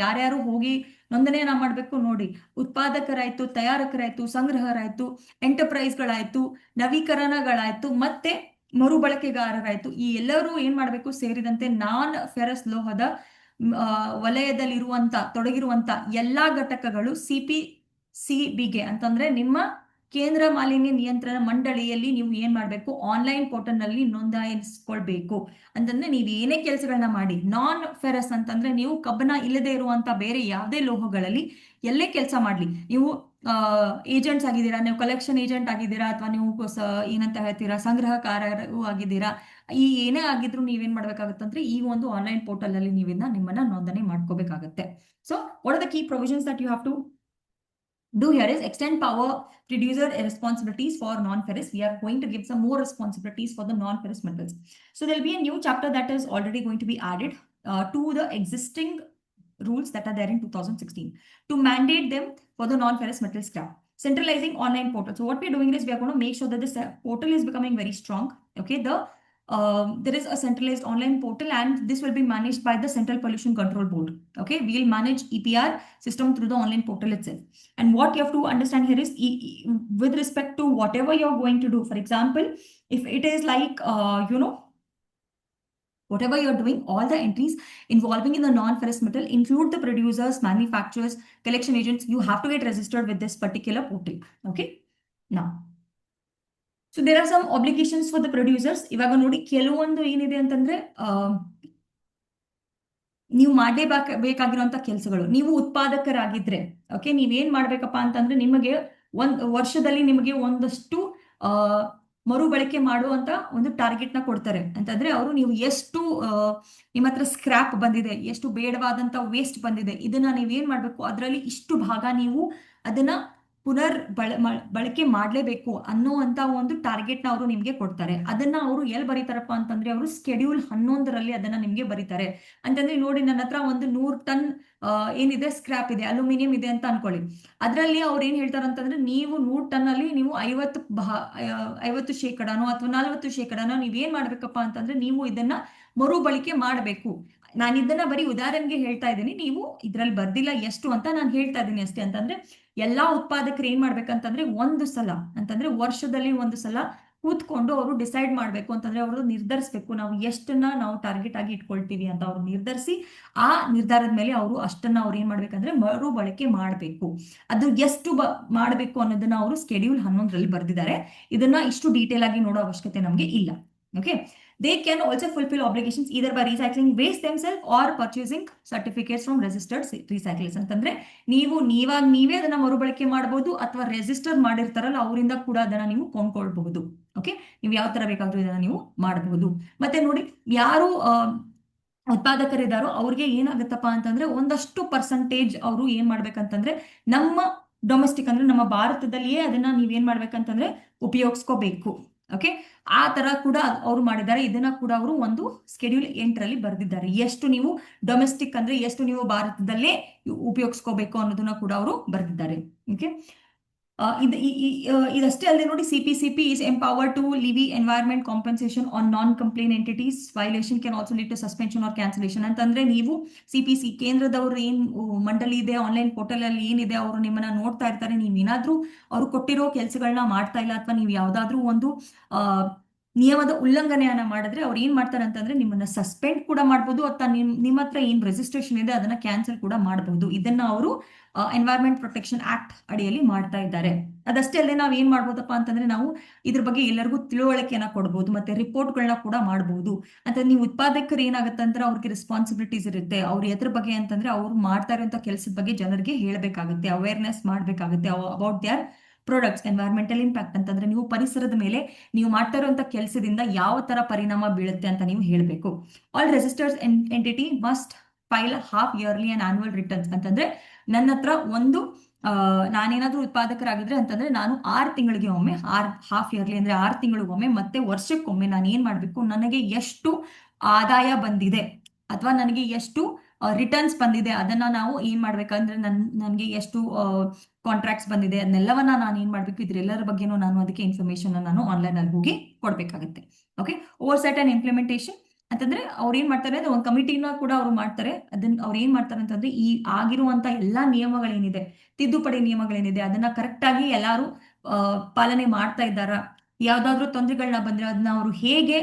ಯಾರ್ಯಾರು ಹೋಗಿ ನೋಂದಣಿಯನ್ನ ಮಾಡ್ಬೇಕು. ನೋಡಿ, ಉತ್ಪಾದಕರಾಯ್ತು, ತಯಾರಕರಾಯ್ತು, ಸಂಗ್ರಹರಾಯ್ತು, ಎಂಟರ್ಪ್ರೈಸ್ಗಳಾಯ್ತು, ನವೀಕರಣಗಳಾಯ್ತು, ಮತ್ತೆ ಮರುಬಳಕೆಗಾರರಾಯ್ತು, ಈ ಎಲ್ಲರೂ ಏನ್ ಮಾಡ್ಬೇಕು, ಸೇರಿದಂತೆ ನಾನ್ ಫೆರಸ್ ಲೋಹದ ವಲಯದಲ್ಲಿರುವಂತ ತೊಡಗಿರುವಂತ ಎಲ್ಲಾ ಘಟಕಗಳು CPCBಗೆ ಅಂತಂದ್ರೆ ನಿಮ್ಮ ಕೇಂದ್ರ ಮಾಲಿನ್ಯ ನಿಯಂತ್ರಣ ಮಂಡಳಿಯಲ್ಲಿ ನೀವು ಏನ್ ಮಾಡಬೇಕು, ಆನ್ಲೈನ್ ಪೋರ್ಟಲ್ ನಲ್ಲಿ ನೋಂದಾಯಿಸ್ಕೊಳ್ಬೇಕು. ಅಂತಂದ್ರೆ ನೀವು ಏನೇ ಕೆಲಸಗಳನ್ನ ಮಾಡಿ, ನಾನ್ ಫೆರಸ್ ಅಂತಂದ್ರೆ ನೀವು ಕಬ್ಬನ ಇಲ್ಲದೆ ಇರುವಂತ ಬೇರೆ ಯಾವುದೇ ಲೋಹಗಳಲ್ಲಿ ಎಲ್ಲೇ ಕೆಲಸ ಮಾಡ್ಲಿ, ನೀವು ಏಜೆಂಟ್ಸ್ ಆಗಿದ್ದೀರಾ, ನೀವು ಕಲೆಕ್ಷನ್ ಏಜೆಂಟ್ ಆಗಿದ್ದೀರಾ, ಅಥವಾ ನೀವು ಏನಂತ ಹೇಳ್ತೀರಾ ಸಂಗ್ರಹಕಾರರು ಆಗಿದ್ದೀರಾ, ಈ ಏನೇ ಆಗಿದ್ರು ನೀವೇನ್ ಮಾಡ್ಬೇಕಾಗತ್ತಂದ್ರೆ ಈ ಒಂದು ಆನ್ಲೈನ್ ಪೋರ್ಟಲ್ ಅಲ್ಲಿ ನಿಮ್ಮನ್ನ ನೋಂದಣಿ ಮಾಡ್ಕೋಬೇಕಾಗತ್ತೆ. So what are the key provisions that you have to do here is extend power producer responsibilities for non-ferrous. We are going to give some more responsibilities for the non-ferrous metals. So there'll be a new chapter that is already going to be added to the existing rules that are there in 2016 to mandate them for the non-ferrous metal scrap. Centralizing online portal. So what we're doing is we are going to make sure that this portal is becoming very strong. Okay, there is a centralized online portal and this will be managed by the Central Pollution Control Board. Okay, we will manage EPR system through the online portal itself. And what you have to understand here is with respect to whatever you're going to do, for example, if it is like, whatever you're doing, all the entries involving in the non-ferrous metal include the producers, manufacturers, collection agents. You have to get registered with this particular portal. Okay. Now, so there are some obligations for the producers. ಇವಾಗ ನೋಡಿ ಕೆಲವೊಂದು ಏನಿದೆ ಅಂತಂದ್ರೆ ನೀವು ಮಾಡಲೇಬೇಕಾಗಿರುವಂತ ಕೆಲಸಗಳು. ನೀವು ಉತ್ಪಾದಕರಾಗಿದ್ರೆ okay, ನೀವೇನ್ ಮಾಡ್ಬೇಕಪ್ಪ ಅಂತಂದ್ರೆ ನಿಮಗೆ ವರ್ಷದಲ್ಲಿ ನಿಮಗೆ ಒಂದಷ್ಟು ಮರುಬಳಕೆ ಮಾಡುವಂತ ಒಂದು ಟಾರ್ಗೆಟ್ ನ ಕೊಡ್ತಾರೆ. ಅಂತಂದ್ರೆ ಅವರು ನೀವು ಎಷ್ಟು ನಿಮ್ಮ ಹತ್ರ ಸ್ಕ್ರಾಪ್ ಬಂದಿದೆ, ಎಷ್ಟು ಬೇಡವಾದಂತ ವೇಸ್ಟ್ ಬಂದಿದೆ, ಇದನ್ನ ನೀವೇನ್ ಮಾಡ್ಬೇಕು, ಅದರಲ್ಲಿ ಇಷ್ಟು ಭಾಗ ನೀವು ಅದನ್ನ ಬಳಕೆ ಮಾಡ್ಲೇಬೇಕು ಅನ್ನುವಂತ ಒಂದು ಟಾರ್ಗೆಟ್ ನ ಅವರು ನಿಮ್ಗೆ ಕೊಡ್ತಾರೆ. ಅದನ್ನ ಅವರು ಎಲ್ಲಿ ಬರೀತಾರಪ್ಪ ಅಂತಂದ್ರೆ ಅವರು ಸ್ಕೆಡ್ಯೂಲ್ 11ರಲ್ಲಿ ಅದನ್ನ ನಿಮ್ಗೆ ಬರೀತಾರೆ. ಅಂತಂದ್ರೆ ನೋಡಿ, ನನ್ನ ಹತ್ರ ಒಂದು 100 ಟನ್ ಏನಿದೆ ಸ್ಕ್ರಾಪ್ ಇದೆ, ಅಲ್ಯೂಮಿನಿಯಂ ಇದೆ ಅಂತ ಅನ್ಕೊಳ್ಳಿ. ಅದರಲ್ಲಿ ಅವ್ರು ಏನ್ ಹೇಳ್ತಾರಂತಂದ್ರೆ ನೀವು 100 ಟನ್ ಅಲ್ಲಿ ನೀವು 50% ಅಥವಾ 40% ನೀವೇನ್ ಮಾಡ್ಬೇಕಪ್ಪ ಅಂತಂದ್ರೆ ನೀವು ಇದನ್ನ ಮರುಬಳಕೆ ಮಾಡಬೇಕು. ನಾನು ಇದನ್ನ ಬರೀ ಉದಾಹರಣೆಗೆ ಹೇಳ್ತಾ ಇದ್ದೀನಿ, ನೀವು ಇದ್ರಲ್ಲಿ ಬರ್ದಿಲ್ಲ ಎಷ್ಟು ಅಂತ ನಾನು ಹೇಳ್ತಾ ಇದ್ದೀನಿ ಅಷ್ಟೇ. ಅಂತಂದ್ರೆ ಎಲ್ಲಾ ಉತ್ಪಾದಕರು ಏನ್ ಮಾಡ್ಬೇಕಂತಂದ್ರೆ ಒಂದು ಸಲ ಅಂತಂದ್ರೆ ವರ್ಷದಲ್ಲಿ ಒಂದು ಸಲ ಕೂತ್ಕೊಂಡು ಅವರು ಡಿಸೈಡ್ ಮಾಡ್ಬೇಕು. ಅಂತಂದ್ರೆ ಅವರು ನಿರ್ಧರಿಸಬೇಕು ನಾವು ಎಷ್ಟನ್ನ ನಾವು ಟಾರ್ಗೆಟ್ ಆಗಿ ಇಟ್ಕೊಳ್ತೀವಿ ಅಂತ. ಅವ್ರು ನಿರ್ಧರಿಸಿ ಆ ನಿರ್ಧಾರದ ಮೇಲೆ ಅವರು ಅಷ್ಟನ್ನ ಅವ್ರು ಏನ್ ಮಾಡ್ಬೇಕಂದ್ರೆ ಮರು ಬಳಕೆ ಮಾಡಬೇಕು. ಅದು ಎಷ್ಟು ಮಾಡಬೇಕು ಅನ್ನೋದನ್ನ ಅವರು ಸ್ಕೆಡ್ಯೂಲ್ 11ರಲ್ಲಿ ಬರ್ದಿದ್ದಾರೆ. ಇದನ್ನ ಇಷ್ಟು ಡೀಟೇಲ್ ಆಗಿ ನೋಡೋ ಅವಶ್ಯಕತೆ ನಮ್ಗೆ ಇಲ್ಲ. Okay, they can also fulfill obligations either by recycling waste themselves or purchasing certificates from registered recyclers. ಅಂತಂದ್ರೆ ನೀವೇ ಅದನ್ನ ಮರುಬಳಕೆ ಮಾಡಬಹುದು ಅಥವಾ ರೆಜಿಸ್ಟರ್ ಮಾಡಿರ್ತಾರಲ್ಲ ಅವರಿಂದ ಕೂಡ ಅದನ್ನ ನೀವು ಕೊಂಡ್ಕೊಳ್ಬಹುದು. ಓಕೆ, ನೀವು ಯಾವ ತರ ಬೇಕಾದ್ರೂ ಇದನ್ನ ನೀವು ಮಾಡಬಹುದು. ಮತ್ತೆ ನೋಡಿ, ಯಾರು ಉತ್ಪಾದಕರಿದ್ದಾರೋ ಅವ್ರಿಗೆ ಏನಾಗುತ್ತಪ್ಪ ಅಂತಂದ್ರೆ ಒಂದಷ್ಟು ಪರ್ಸೆಂಟೇಜ್ ಅವರು ಏನ್ ಮಾಡ್ಬೇಕಂತಂದ್ರೆ ನಮ್ಮ ಡೊಮೆಸ್ಟಿಕ್ ಅಂದ್ರೆ ನಮ್ಮ ಭಾರತದಲ್ಲಿಯೇ ಅದನ್ನ ನೀವೇನ್ ಮಾಡ್ಬೇಕಂತಂದ್ರೆ ಉಪಯೋಗಿಸ್ಕೋಬೇಕು. ಓಕೆ, ಆ ತರ ಕೂಡ ಅವರು ಮಾಡಿದ್ದಾರೆ. ಇದನ್ನ ಕೂಡ ಅವರು ಒಂದು ಸ್ಕೆಡ್ಯೂಲ್ 8ರಲ್ಲಿ ಬರೆದಿದ್ದಾರೆ. ಎಷ್ಟು ನೀವು ಡೊಮೆಸ್ಟಿಕ್ ಅಂದ್ರೆ ಎಷ್ಟು ನೀವು ಭಾರತದಲ್ಲೇ ಉಪಯೋಗಿಸ್ಕೋಬೇಕು ಅನ್ನೋದನ್ನ ಕೂಡ ಅವರು ಬರೆದಿದ್ದಾರೆ. ಓಕೆ, ಇದಷ್ಟೇ ಅಲ್ಲದೆ ನೋಡಿ, CPCP is empowered to levy environment compensation on non-complaint entities. Violation can also lead to suspension or cancellation. ಅಂತಂದ್ರೆ ನೀವು CPC ಕೇಂದ್ರದವರು ಏನ್ ಮಂಡಳಿ ಇದೆ, ಆನ್ಲೈನ್ ಪೋರ್ಟಲ್ ಅಲ್ಲಿ ಏನಿದೆ, ಅವರು ನಿಮ್ಮನ್ನ ನೋಡ್ತಾ ಇರ್ತಾರೆ. ನೀವೇನಾದ್ರೂ ಅವ್ರು ಕೊಟ್ಟಿರೋ ಕೆಲಸಗಳನ್ನ ಮಾಡ್ತಾ ಇಲ್ಲ ಅಥವಾ ನೀವು ಯಾವ್ದಾದ್ರೂ ಒಂದು ನಿಯಮದ ಉಲ್ಲಂಘನೆಯನ್ನ ಮಾಡಿದ್ರೆ ಅವ್ರು ಏನ್ ಮಾಡ್ತಾರೆ ಅಂತಂದ್ರೆ ನಿಮ್ಮನ್ನ ಸಸ್ಪೆಂಡ್ ಕೂಡ ಮಾಡಬಹುದು ಅಥವಾ ನಿಮ್ಮ ಹತ್ರ ಏನ್ ರಿಜಿಸ್ಟ್ರೇಷನ್ ಇದೆ ಅದನ್ನ ಕ್ಯಾನ್ಸಲ್ ಕೂಡ ಮಾಡಬಹುದು. ಇದನ್ನ ಅವರು ಎನ್ವೈರ್ಮೆಂಟ್ ಪ್ರೊಟೆಕ್ಷನ್ ಆಕ್ಟ್ ಅಡಿಯಲ್ಲಿ ಮಾಡ್ತಾ ಇದ್ದಾರೆ. ಅದಷ್ಟೇ ಅಲ್ಲದೆ ನಾವ್ ಏನ್ ಮಾಡ್ಬೋದಪ್ಪ ಅಂತಂದ್ರೆ ನಾವು ಇದ್ರ ಬಗ್ಗೆ ಎಲ್ಲರಿಗೂ ತಿಳುವಳಿಕೆಯನ್ನ ಕೊಡಬಹುದು, ಮತ್ತೆ ರಿಪೋರ್ಟ್ಗಳನ್ನ ಕೂಡ ಮಾಡಬಹುದು. ಅಂತ ನೀವು ಉತ್ಪಾದಕರು ಏನಾಗುತ್ತೆ ಅಂದ್ರೆ ಅವ್ರಿಗೆ ರೆಸ್ಪಾನ್ಸಿಬಿಲಿಟೀಸ್ ಇರುತ್ತೆ. ಅವ್ರು ಎದ್ರ ಬಗ್ಗೆ ಅಂತಂದ್ರೆ ಅವ್ರು ಮಾಡ್ತಾ ಇರುವಂತ ಕೆಲಸದ ಬಗ್ಗೆ ಜನರಿಗೆ ಹೇಳ್ಬೇಕಾಗುತ್ತೆ, ಅವೇರ್ನೆಸ್ ಮಾಡ್ಬೇಕಾಗುತ್ತೆ about there products. Environmental impact ಅಂತಂದ್ರೆ ನೀವು ಪರಿಸರದ ಮೇಲೆ ನೀವು ಮಾಡ್ತಾ ಇರುವಂತ ಕೆಲಸದಿಂದ ಯಾವ ತರ ಪರಿಣಾಮ ಬೀಳುತ್ತೆ ಅಂತ ನೀವು ಹೇಳಬೇಕು. All registered entity must file half yearly and annual returns. ಅಂತಂದ್ರೆ ನನ್ನ ಹತ್ರ ನಾನೇನಾದ್ರೂ ಉತ್ಪಾದಕರಾಗಿದ್ರೆ ಅಂತಂದ್ರೆ ನಾನು 6 ತಿಂಗಳಿಗೆ ಒಮ್ಮೆ, ಹಾಫ್ ಇಯರ್ಲಿ ಅಂದ್ರೆ 6 ತಿಂಗಳಿಗೊಮ್ಮೆ, ಮತ್ತೆ ವರ್ಷಕ್ಕೊಮ್ಮೆ ನಾನು ಏನ್ ಮಾಡ್ಬೇಕು, ನನಗೆ ಎಷ್ಟು ಆದಾಯ ಬಂದಿದೆ ಅಥವಾ ನನಗೆ ಎಷ್ಟು ರಿಟರ್ನ್ಸ್ ಬಂದಿದೆ ಅದನ್ನ ನಾವು ಏನ್ ಮಾಡ್ಬೇಕಂದ್ರೆ ನನ್ಗೆ ಎಷ್ಟು ಕಾಂಟ್ರಾಕ್ಟ್ಸ್ ಬಂದಿದೆ ಅದನ್ನೆಲ್ಲವನ್ನ ನಾನು ಏನ್ ಮಾಡ್ಬೇಕು, ಇದ್ರೆಲ್ಲರ ಬಗ್ಗೆನೂ ನಾನು ಅದಕ್ಕೆ ಇನ್ಫಾರ್ಮೇಶನ್ ನಾನು ಆನ್ಲೈನ್ ಅಲ್ಲಿ ಹೋಗಿ ಕೊಡ್ಬೇಕಾಗತ್ತೆ. Okay, over set and implementation ಅಂತಂದ್ರೆ ಅವ್ರು ಏನ್ ಮಾಡ್ತಾರೆ ಅಂದ್ರೆ ಒಂದು ಕಮಿಟಿನ ಕೂಡ ಅವ್ರು ಮಾಡ್ತಾರೆ. ಅದನ್ನ ಅವ್ರು ಏನ್ ಮಾಡ್ತಾರೆ ಅಂತಂದ್ರೆ ಈ ಆಗಿರುವಂತ ಎಲ್ಲಾ ನಿಯಮಗಳೇನಿದೆ, ತಿದ್ದುಪಡಿ ನಿಯಮಗಳೇನಿದೆ ಅದನ್ನ ಕರೆಕ್ಟ್ ಆಗಿ ಎಲ್ಲಾರು ಪಾಲನೆ ಮಾಡ್ತಾ ಇದ್ದಾರಾ, ಯಾವ್ದಾದ್ರು ತೊಂದರೆಗಳನ್ನ ಬಂದ್ರೆ ಅದನ್ನ ಅವರು ಹೇಗೆ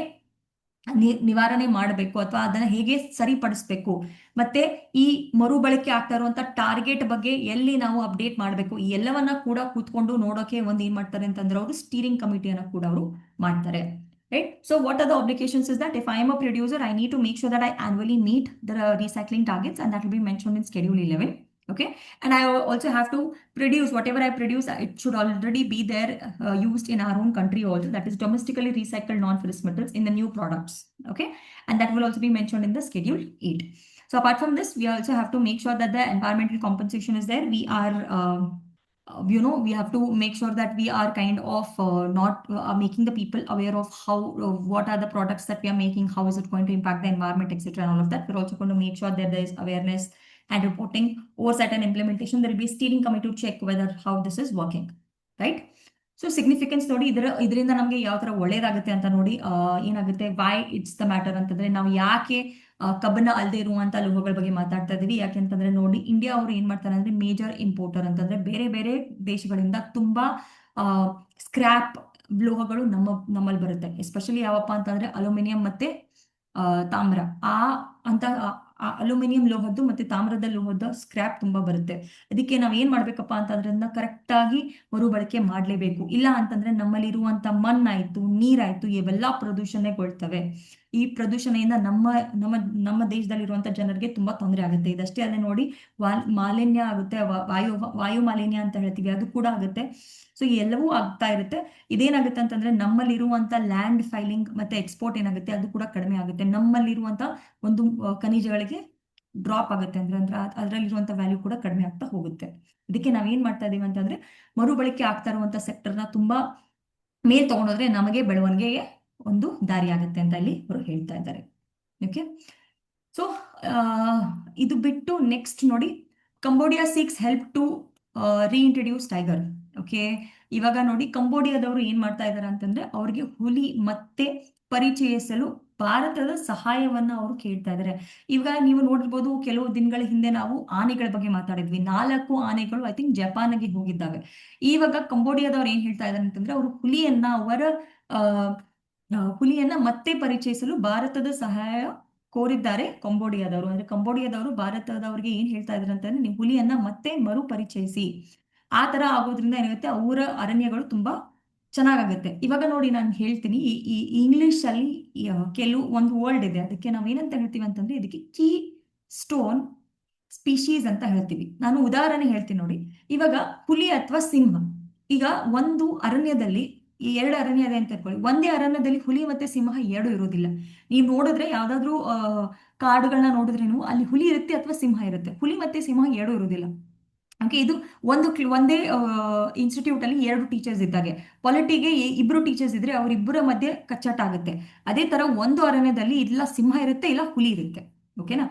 ನಿವಾರಣೆ ಮಾಡಬೇಕು ಅಥವಾ ಅದನ್ನ ಹೇಗೆ ಸರಿಪಡಿಸ್ಬೇಕು, ಮತ್ತೆ ಈ ಮರುಬಳಕೆ ಆಗ್ತಾ ಇರುವಂತ ಟಾರ್ಗೆಟ್ ಬಗ್ಗೆ ಎಲ್ಲಿ ನಾವು ಅಪ್ಡೇಟ್ ಮಾಡಬೇಕು, ಈ ಎಲ್ಲವನ್ನ ಕೂಡ ಕೂತ್ಕೊಂಡು ನೋಡೋಕೆ ಒಂದು ಏನ್ ಮಾಡ್ತಾರೆ ಅಂತಂದ್ರೆ ಅವರು ಸ್ಟೀರಿಂಗ್ ಕಮಿಟಿಯನ್ನ ಕೂಡ ಅವರು ಮಾಡ್ತಾರೆ. Right? So what are the obligations is that if I am a producer, I need to make sure that I annually meet the recycling targets, and that will be mentioned in Schedule 11. Okay, and I also have to produce whatever I produce. It should already be there, used in our own country also. That is domestically recycled non-ferrous metals in the new products. Okay, and that will also be mentioned in the Schedule 8. So apart from this, we also have to make sure that the environmental compensation is there. We are we have to make sure that we are kind of not making the people aware of how what are the products that we are making, how is it going to impact the environment, etc., and all of that. We're also going to make sure that there is awareness and reporting, oversight and implementation. There will be a steering committee to check whether how this is working, right? So significance ನೋಡಿ, ಇದರಿಂದ ನಮಗೆ ಯಾವ ತರ ಒಳ್ಳೇದಾಗುತ್ತೆ ಅಂತ ನೋಡಿ. ಏನಾಗುತ್ತೆ, why it's the matter ಅಂತಂದ್ರೆ, ನಾವು ಯಾಕೆ ಕಬ್ಬನ್ನ ಅಲ್ಲದೆ ಇರುವಂತ ಲೋಹಗಳ ಬಗ್ಗೆ ಮಾತಾಡ್ತಾ ಇದೀವಿ, ಯಾಕೆ ಅಂತಂದ್ರೆ ನೋಡಿ, ಇಂಡಿಯಾ ಅವರು ಏನ್ ಮಾಡ್ತಾರೆ ಅಂದ್ರೆ ಮೇಜರ್ ಇಂಪೋರ್ಟರ್ ಅಂತಂದ್ರೆ ಬೇರೆ ಬೇರೆ ದೇಶಗಳಿಂದ ತುಂಬಾ ಸ್ಕ್ರಾಪ್ ಲೋಹಗಳು ನಮ್ಮಲ್ಲಿ ಬರುತ್ತೆ. ಎಸ್ಪೆಷಲಿ ಯಾವಪ್ಪ ಅಂತಂದ್ರೆ ಅಲ್ಯೂಮಿನಿಯಂ ಮತ್ತೆ ತಾಮ್ರ. ಆ ಅಂತ ಅಲ್ಯೂಮಿನಿಯಂ ಲೋಹದ್ದು ಮತ್ತೆ ತಾಮ್ರದ ಲೋಹದ ಸ್ಕ್ರಾಪ್ ತುಂಬಾ ಬರುತ್ತೆ. ಅದಕ್ಕೆ ನಾವ್ ಏನ್ ಮಾಡ್ಬೇಕಪ್ಪ ಅಂತಂದ್ರೆ ಕರೆಕ್ಟ್ ಆಗಿ ಮರುಬಳಕೆ ಮಾಡ್ಲೇಬೇಕು. ಇಲ್ಲ ಅಂತಂದ್ರೆ ನಮ್ಮಲ್ಲಿ ಇರುವಂತ ಮಣ್ಣಾಯ್ತು, ನೀರಾಯ್ತು, ಇವೆಲ್ಲಾ ಪ್ರದೂಷಣೆಗೊಳ್ತವೆ. ಈ ಪ್ರದೂಷಣೆಯಿಂದ ನಮ್ಮ ನಮ್ಮ ನಮ್ಮ ದೇಶದಲ್ಲಿರುವಂತ ಜನರಿಗೆ ತುಂಬಾ ತೊಂದರೆ ಆಗುತ್ತೆ. ಇದಷ್ಟೇ ಅಲ್ಲದೆ ನೋಡಿ, ಮಾಲಿನ್ಯ ಆಗುತ್ತೆ, ವಾಯು ಮಾಲಿನ್ಯ ಅಂತ ಹೇಳ್ತೀವಿ, ಅದು ಕೂಡ ಆಗುತ್ತೆ. ಸೊ ಎಲ್ಲವೂ ಆಗ್ತಾ ಇರುತ್ತೆ. ಇದೇನಾಗುತ್ತೆ ಅಂತಂದ್ರೆ ನಮ್ಮಲ್ಲಿರುವಂತ ಲ್ಯಾಂಡ್ ಫೈಲಿಂಗ್ ಮತ್ತೆ ಎಕ್ಸ್ಪೋರ್ಟ್ ಏನಾಗುತ್ತೆ ಅದು ಕೂಡ ಕಡಿಮೆ ಆಗುತ್ತೆ. ನಮ್ಮಲ್ಲಿರುವಂತ ಒಂದು ಖನಿಜಗಳಿಗೆ ಡ್ರಾಪ್ ಆಗುತ್ತೆ, ಅಂದ್ರೆ ಅದರಲ್ಲಿರುವಂತ ವ್ಯಾಲ್ಯೂ ಕೂಡ ಕಡಿಮೆ ಆಗ್ತಾ ಹೋಗುತ್ತೆ. ಇದಕ್ಕೆ ನಾವೇನ್ ಮಾಡ್ತಾ ಇದೀವಿ ಅಂತಂದ್ರೆ ಮರುಬಳಕೆ ಆಗ್ತಾ ಇರುವಂತ ಸೆಕ್ಟರ್ನ ತುಂಬಾ ಮೇಲ್ ತಗೊಂಡೋದ್ರೆ ನಮಗೆ ಬೆಳವಣಿಗೆಗೆ ಒಂದು ದಾರಿ ಆಗುತ್ತೆ ಅಂತ ಇಲ್ಲಿ ಅವರು ಹೇಳ್ತಾ ಇದ್ದಾರೆ. ಓಕೆ, ಸೊ ಇದು ಬಿಟ್ಟು ನೆಕ್ಸ್ಟ್ ನೋಡಿ, Cambodia seeks help to reintroduce tiger. Okay, ಇವಾಗ ನೋಡಿ ಕಂಬೋಡಿಯಾದವರು ಏನ್ ಮಾಡ್ತಾ ಇದಾರೆ ಅಂತಂದ್ರೆ ಅವ್ರಿಗೆ ಹುಲಿ ಮತ್ತೆ ಪರಿಚಯಿಸಲು ಭಾರತದ ಸಹಾಯವನ್ನ ಅವರು ಕೇಳ್ತಾ ಇದ್ದಾರೆ. ಇವಾಗ ನೀವು ನೋಡಿರ್ಬೋದು, ಕೆಲವು ದಿನಗಳ ಹಿಂದೆ ನಾವು ಆನೆಗಳ ಬಗ್ಗೆ ಮಾತಾಡಿದ್ವಿ. 4 ಆನೆಗಳು ಐ ಥಿಂಕ್ ಜಪಾನ್ಗೆ ಹೋಗಿದ್ದಾವೆ. ಇವಾಗ ಕಂಬೋಡಿಯಾದವ್ರು ಏನ್ ಹೇಳ್ತಾ ಇದ್ದಾರೆ ಅಂತಂದ್ರೆ ಅವರು ಹುಲಿಯನ್ನ ಮತ್ತೆ ಪರಿಚಯಿಸಲು ಭಾರತದ ಸಹಾಯ ಕೋರಿದ್ದಾರೆ ಕಂಬೋಡಿಯಾದವರು. ಅಂದ್ರೆ ಕಂಬೋಡಿಯಾದವರು ಭಾರತದವರಿಗೆ ಏನ್ ಹೇಳ್ತಾ ಇದಾರೆ ಅಂತಂದ್ರೆ, ನೀವು ಹುಲಿಯನ್ನ ಮತ್ತೆ ಮರುಪರಿಚಯಿಸಿ. ಆ ತರ ಆಗೋದ್ರಿಂದ ಏನಾಗುತ್ತೆ, ಅವರ ಅರಣ್ಯಗಳು ತುಂಬಾ ಚೆನ್ನಾಗಾಗುತ್ತೆ. ಇವಾಗ ನೋಡಿ, ನಾನು ಹೇಳ್ತೀನಿ, ಈ ಇಂಗ್ಲಿಷ್ ಅಲ್ಲಿ ಕೆಲವು ಒಂದು ವರ್ಡ್ ಇದೆ, ಅದಕ್ಕೆ ನಾವ್ ಏನಂತ ಹೇಳ್ತೀವಿ ಅಂತಂದ್ರೆ ಇದಕ್ಕೆ ಕೀ ಸ್ಟೋನ್ ಸ್ಪೀಶೀಸ್ ಅಂತ ಹೇಳ್ತೀವಿ. ನಾನು ಉದಾಹರಣೆ ಹೇಳ್ತೀನಿ ನೋಡಿ. ಇವಾಗ ಹುಲಿ ಅಥವಾ ಸಿಂಹ, ಈಗ ಒಂದು ಅರಣ್ಯದಲ್ಲಿ 2 ಅರಣ್ಯ ಇದೆ ಅಂತ ಇಟ್ಕೊಳ್ಳಿ. ಒಂದೇ ಅರಣ್ಯದಲ್ಲಿ ಹುಲಿ ಮತ್ತೆ ಸಿಂಹ 2 ಇರೋದಿಲ್ಲ. ನೀವು ನೋಡಿದ್ರೆ ಯಾವ್ದಾದ್ರು ಕಾಡುಗಳನ್ನ ನೋಡಿದ್ರೆ ನೀವು ಅಲ್ಲಿ ಹುಲಿ ಇರುತ್ತೆ ಅಥವಾ ಸಿಂಹ ಇರುತ್ತೆ. ಹುಲಿ ಮತ್ತೆ ಸಿಂಹ 2 ಇರೋದಿಲ್ಲ. ಓಕೆ, ಇದು ಒಂದೇ ಇನ್ಸ್ಟಿಟ್ಯೂಟ್ ಅಲ್ಲಿ 2 ಟೀಚರ್ಸ್ ಇದ್ದಾಗೆ. ಪೊಲಿಟಿಗೆ 2 ಟೀಚರ್ಸ್ ಇದ್ರೆ ಅವರಿಬ್ಬರ ಮಧ್ಯೆ ಕಚ್ಚಾಟ ಆಗುತ್ತೆ. ಅದೇ ತರ ಒಂದು ಅರಣ್ಯದಲ್ಲಿ ಇಲ್ಲ ಸಿಂಹ ಇರುತ್ತೆ, ಇಲ್ಲ ಹುಲಿ ಇರುತ್ತೆ. ಓಕೆನಾ?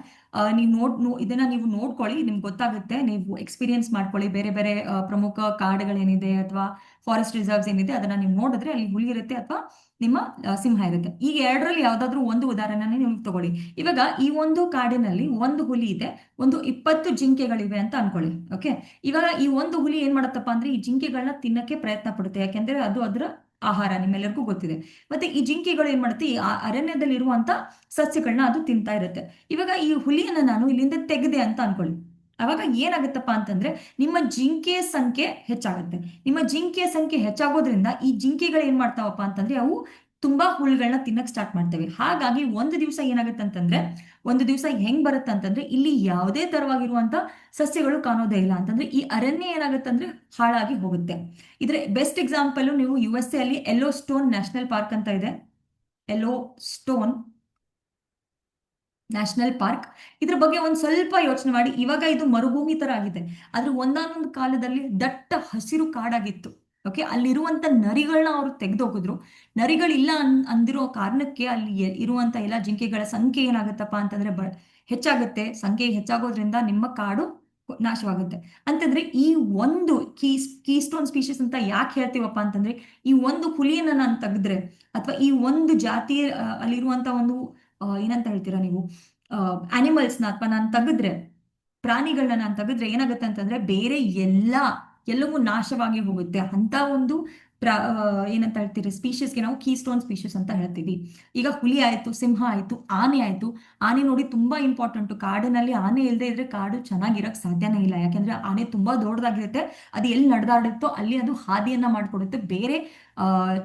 ಇದನ್ನ ನೀವು ನೋಡ್ಕೊಳ್ಳಿ, ನಿಮ್ಗೆ ಗೊತ್ತಾಗುತ್ತೆ. ನೀವು ಎಕ್ಸ್ಪೀರಿಯನ್ಸ್ ಮಾಡ್ಕೊಳ್ಳಿ. ಬೇರೆ ಬೇರೆ ಪ್ರಮುಖ ಕಾಡುಗಳೇನಿದೆ ಅಥವಾ ಫಾರೆಸ್ಟ್ ರಿಸರ್ವ್ಸ್ ಏನಿದೆ ಅದನ್ನ ನೀವು ನೋಡಿದ್ರೆ ಅಲ್ಲಿ ಹುಲಿ ಇರುತ್ತೆ ಅಥವಾ ನಿಮ್ಮ ಸಿಂಹ ಇರುತ್ತೆ. ಈಗ 2ರಲ್ಲಿ ಯಾವ್ದಾದ್ರು ಒಂದು ಉದಾಹರಣೆ ನೀವು ತಗೊಳ್ಳಿ. ಇವಾಗ ಈ ಒಂದು ಕಾಡಿನಲ್ಲಿ ಒಂದು ಹುಲಿ ಇದೆ, ಒಂದು 20 ಜಿಂಕೆಗಳಿವೆ ಅಂತ ಅನ್ಕೊಳ್ಳಿ. ಓಕೆ, ಇವಾಗ ಈ ಒಂದು ಹುಲಿ ಏನ್ ಮಾಡತ್ತಪ್ಪ ಅಂದ್ರೆ ಈ ಜಿಂಕೆಗಳನ್ನ ತಿನ್ನಕ್ಕೆ ಪ್ರಯತ್ನ ಪಡುತ್ತೆ. ಯಾಕೆಂದ್ರೆ ಅದು ಅದರ ಆಹಾರ, ನಿಮ್ಮೆಲ್ಲರಿಗೂ ಗೊತ್ತಿದೆ. ಮತ್ತೆ ಈ ಜಿಂಕೆಗಳು ಏನ್ ಮಾಡುತ್ತೆ, ಈ ಅರಣ್ಯದಲ್ಲಿ ಇರುವಂತ ಸಸ್ಯಗಳನ್ನ ಅದು ತಿಂತಾ ಇರುತ್ತೆ. ಇವಾಗ ಈ ಹುಲಿಯನ್ನ ನಾನು ಇಲ್ಲಿಂದ ತೆಗೆದೆ ಅಂತ ಅನ್ಕೊಳ್ಳಿ. ಅವಾಗ ಏನಾಗುತ್ತಪ್ಪ ಅಂತಂದ್ರೆ ನಿಮ್ಮ ಜಿಂಕೆಯ ಸಂಖ್ಯೆ ಹೆಚ್ಚಾಗುತ್ತೆ. ನಿಮ್ಮ ಜಿಂಕೆಯ ಸಂಖ್ಯೆ ಹೆಚ್ಚಾಗೋದ್ರಿಂದ ಈ ಜಿಂಕೆಗಳು ಏನ್ ಮಾಡ್ತಾವಪ್ಪ ಅಂತಂದ್ರೆ ಅವು ತುಂಬಾ ಹುಳುಗಳನ್ನ ತಿನ್ನಕ್ ಸ್ಟಾರ್ಟ್ ಮಾಡ್ತೇವೆ. ಹಾಗಾಗಿ ಒಂದು ದಿವಸ ಏನಾಗುತ್ತೆ ಅಂತಂದ್ರೆ, ಒಂದು ದಿವಸ ಹೆಂಗ್ ಬರುತ್ತೆ ಅಂತಂದ್ರೆ ಇಲ್ಲಿ ಯಾವುದೇ ತರವಾಗಿರುವಂತ ಸಸ್ಯಗಳು ಕಾಣೋದೇ ಇಲ್ಲ ಅಂತಂದ್ರೆ ಈ ಅರಣ್ಯ ಏನಾಗುತ್ತೆ ಅಂದ್ರೆ ಹಾಳಾಗಿ ಹೋಗುತ್ತೆ. ಇದ್ರ ಬೆಸ್ಟ್ ಎಕ್ಸಾಂಪಲ್ ನೀವು USA ಅಲ್ಲಿ ಯೆಲ್ಲೋ ಸ್ಟೋನ್ ನ್ಯಾಷನಲ್ ಪಾರ್ಕ್ ಅಂತ ಇದೆ. ಯೆಲ್ಲೋ ಸ್ಟೋನ್ ನ್ಯಾಷನಲ್ ಪಾರ್ಕ್, ಇದ್ರ ಬಗ್ಗೆ ಒಂದ್ ಸ್ವಲ್ಪ ಯೋಚನೆ ಮಾಡಿ. ಇವಾಗ ಇದು ಮರುಭೂಮಿ ತರ ಆಗಿದೆ, ಆದ್ರೆ ಒಂದಾನೊಂದು ಕಾಲದಲ್ಲಿ ದಟ್ಟ ಹಸಿರು ಕಾಡಾಗಿತ್ತು. ಓಕೆ, ಅಲ್ಲಿರುವಂತ ನರಿಗಳನ್ನ ಅವರು ತೆಗೆದೋಗಿದ್ರು. ನರಿಗಳಿಲ್ಲ ಅಂದಿರೋ ಕಾರಣಕ್ಕೆ ಅಲ್ಲಿ ಇರುವಂತ ಎಲ್ಲ ಜಿಂಕೆಗಳ ಸಂಖ್ಯೆ ಏನಾಗುತ್ತಪ್ಪ ಅಂತಂದ್ರೆ ಹೆಚ್ಚಾಗುತ್ತೆ. ಸಂಖ್ಯೆ ಹೆಚ್ಚಾಗೋದ್ರಿಂದ ನಿಮ್ಮ ಕಾಡು ನಾಶವಾಗುತ್ತೆ. ಅಂತಂದ್ರೆ ಈ ಒಂದು ಕೀಸ್ಟೋನ್ ಸ್ಪೀಶೀಸ್ ಅಂತ ಯಾಕೆ ಹೇಳ್ತೀವಪ್ಪ ಅಂತಂದ್ರೆ, ಈ ಒಂದು ಹುಲಿಯನ್ನ ನಾನು ತೆಗೆದ್ರೆ ಅಥವಾ ಈ ಒಂದು ಜಾತಿ ಅಲ್ಲಿರುವಂತ ಒಂದು ಏನಂತ ಹೇಳ್ತೀರಾ ನೀವು, ಅನಿಮಲ್ಸ್ನ ಅಥವಾ ನಾನು ತೆಗೆದ್ರೆ, ಪ್ರಾಣಿಗಳನ್ನ ನಾನು ತೆಗೆದ್ರೆ ಏನಾಗುತ್ತೆ ಅಂತಂದ್ರೆ ಬೇರೆ ಎಲ್ಲವೂ ನಾಶವಾಗಿ ಹೋಗುತ್ತೆ. ಅಂತ ಒಂದು ಏನಂತ ಹೇಳ್ತೀರಿ, ಸ್ಪೀಷೀಸ್ಗೆ ನಾವು ಕೀಸ್ಟೋನ್ ಸ್ಪೀಷೀಸ್ ಅಂತ ಹೇಳ್ತೀವಿ. ಈಗ ಹುಲಿ ಆಯ್ತು, ಸಿಂಹ ಆಯ್ತು, ಆನೆ ಆಯ್ತು. ಆನೆ ನೋಡಿ ತುಂಬಾ ಇಂಪಾರ್ಟೆಂಟ್. ಕಾಡಿನಲ್ಲಿ ಆನೆ ಇಲ್ಲದೆ ಇದ್ರೆ ಕಾಡು ಚೆನ್ನಾಗಿರಕ್ ಸಾಧ್ಯನೇ ಇಲ್ಲ. ಯಾಕೆಂದ್ರೆ ಆನೆ ತುಂಬಾ ದೊಡ್ಡದಾಗಿರುತ್ತೆ. ಅದು ಎಲ್ಲಿ ನಡೆದಾಡುತ್ತೋ ಅಲ್ಲಿ ಅದು ಹಾದಿಯನ್ನ ಮಾಡ್ಕೊಡುತ್ತೆ ಬೇರೆ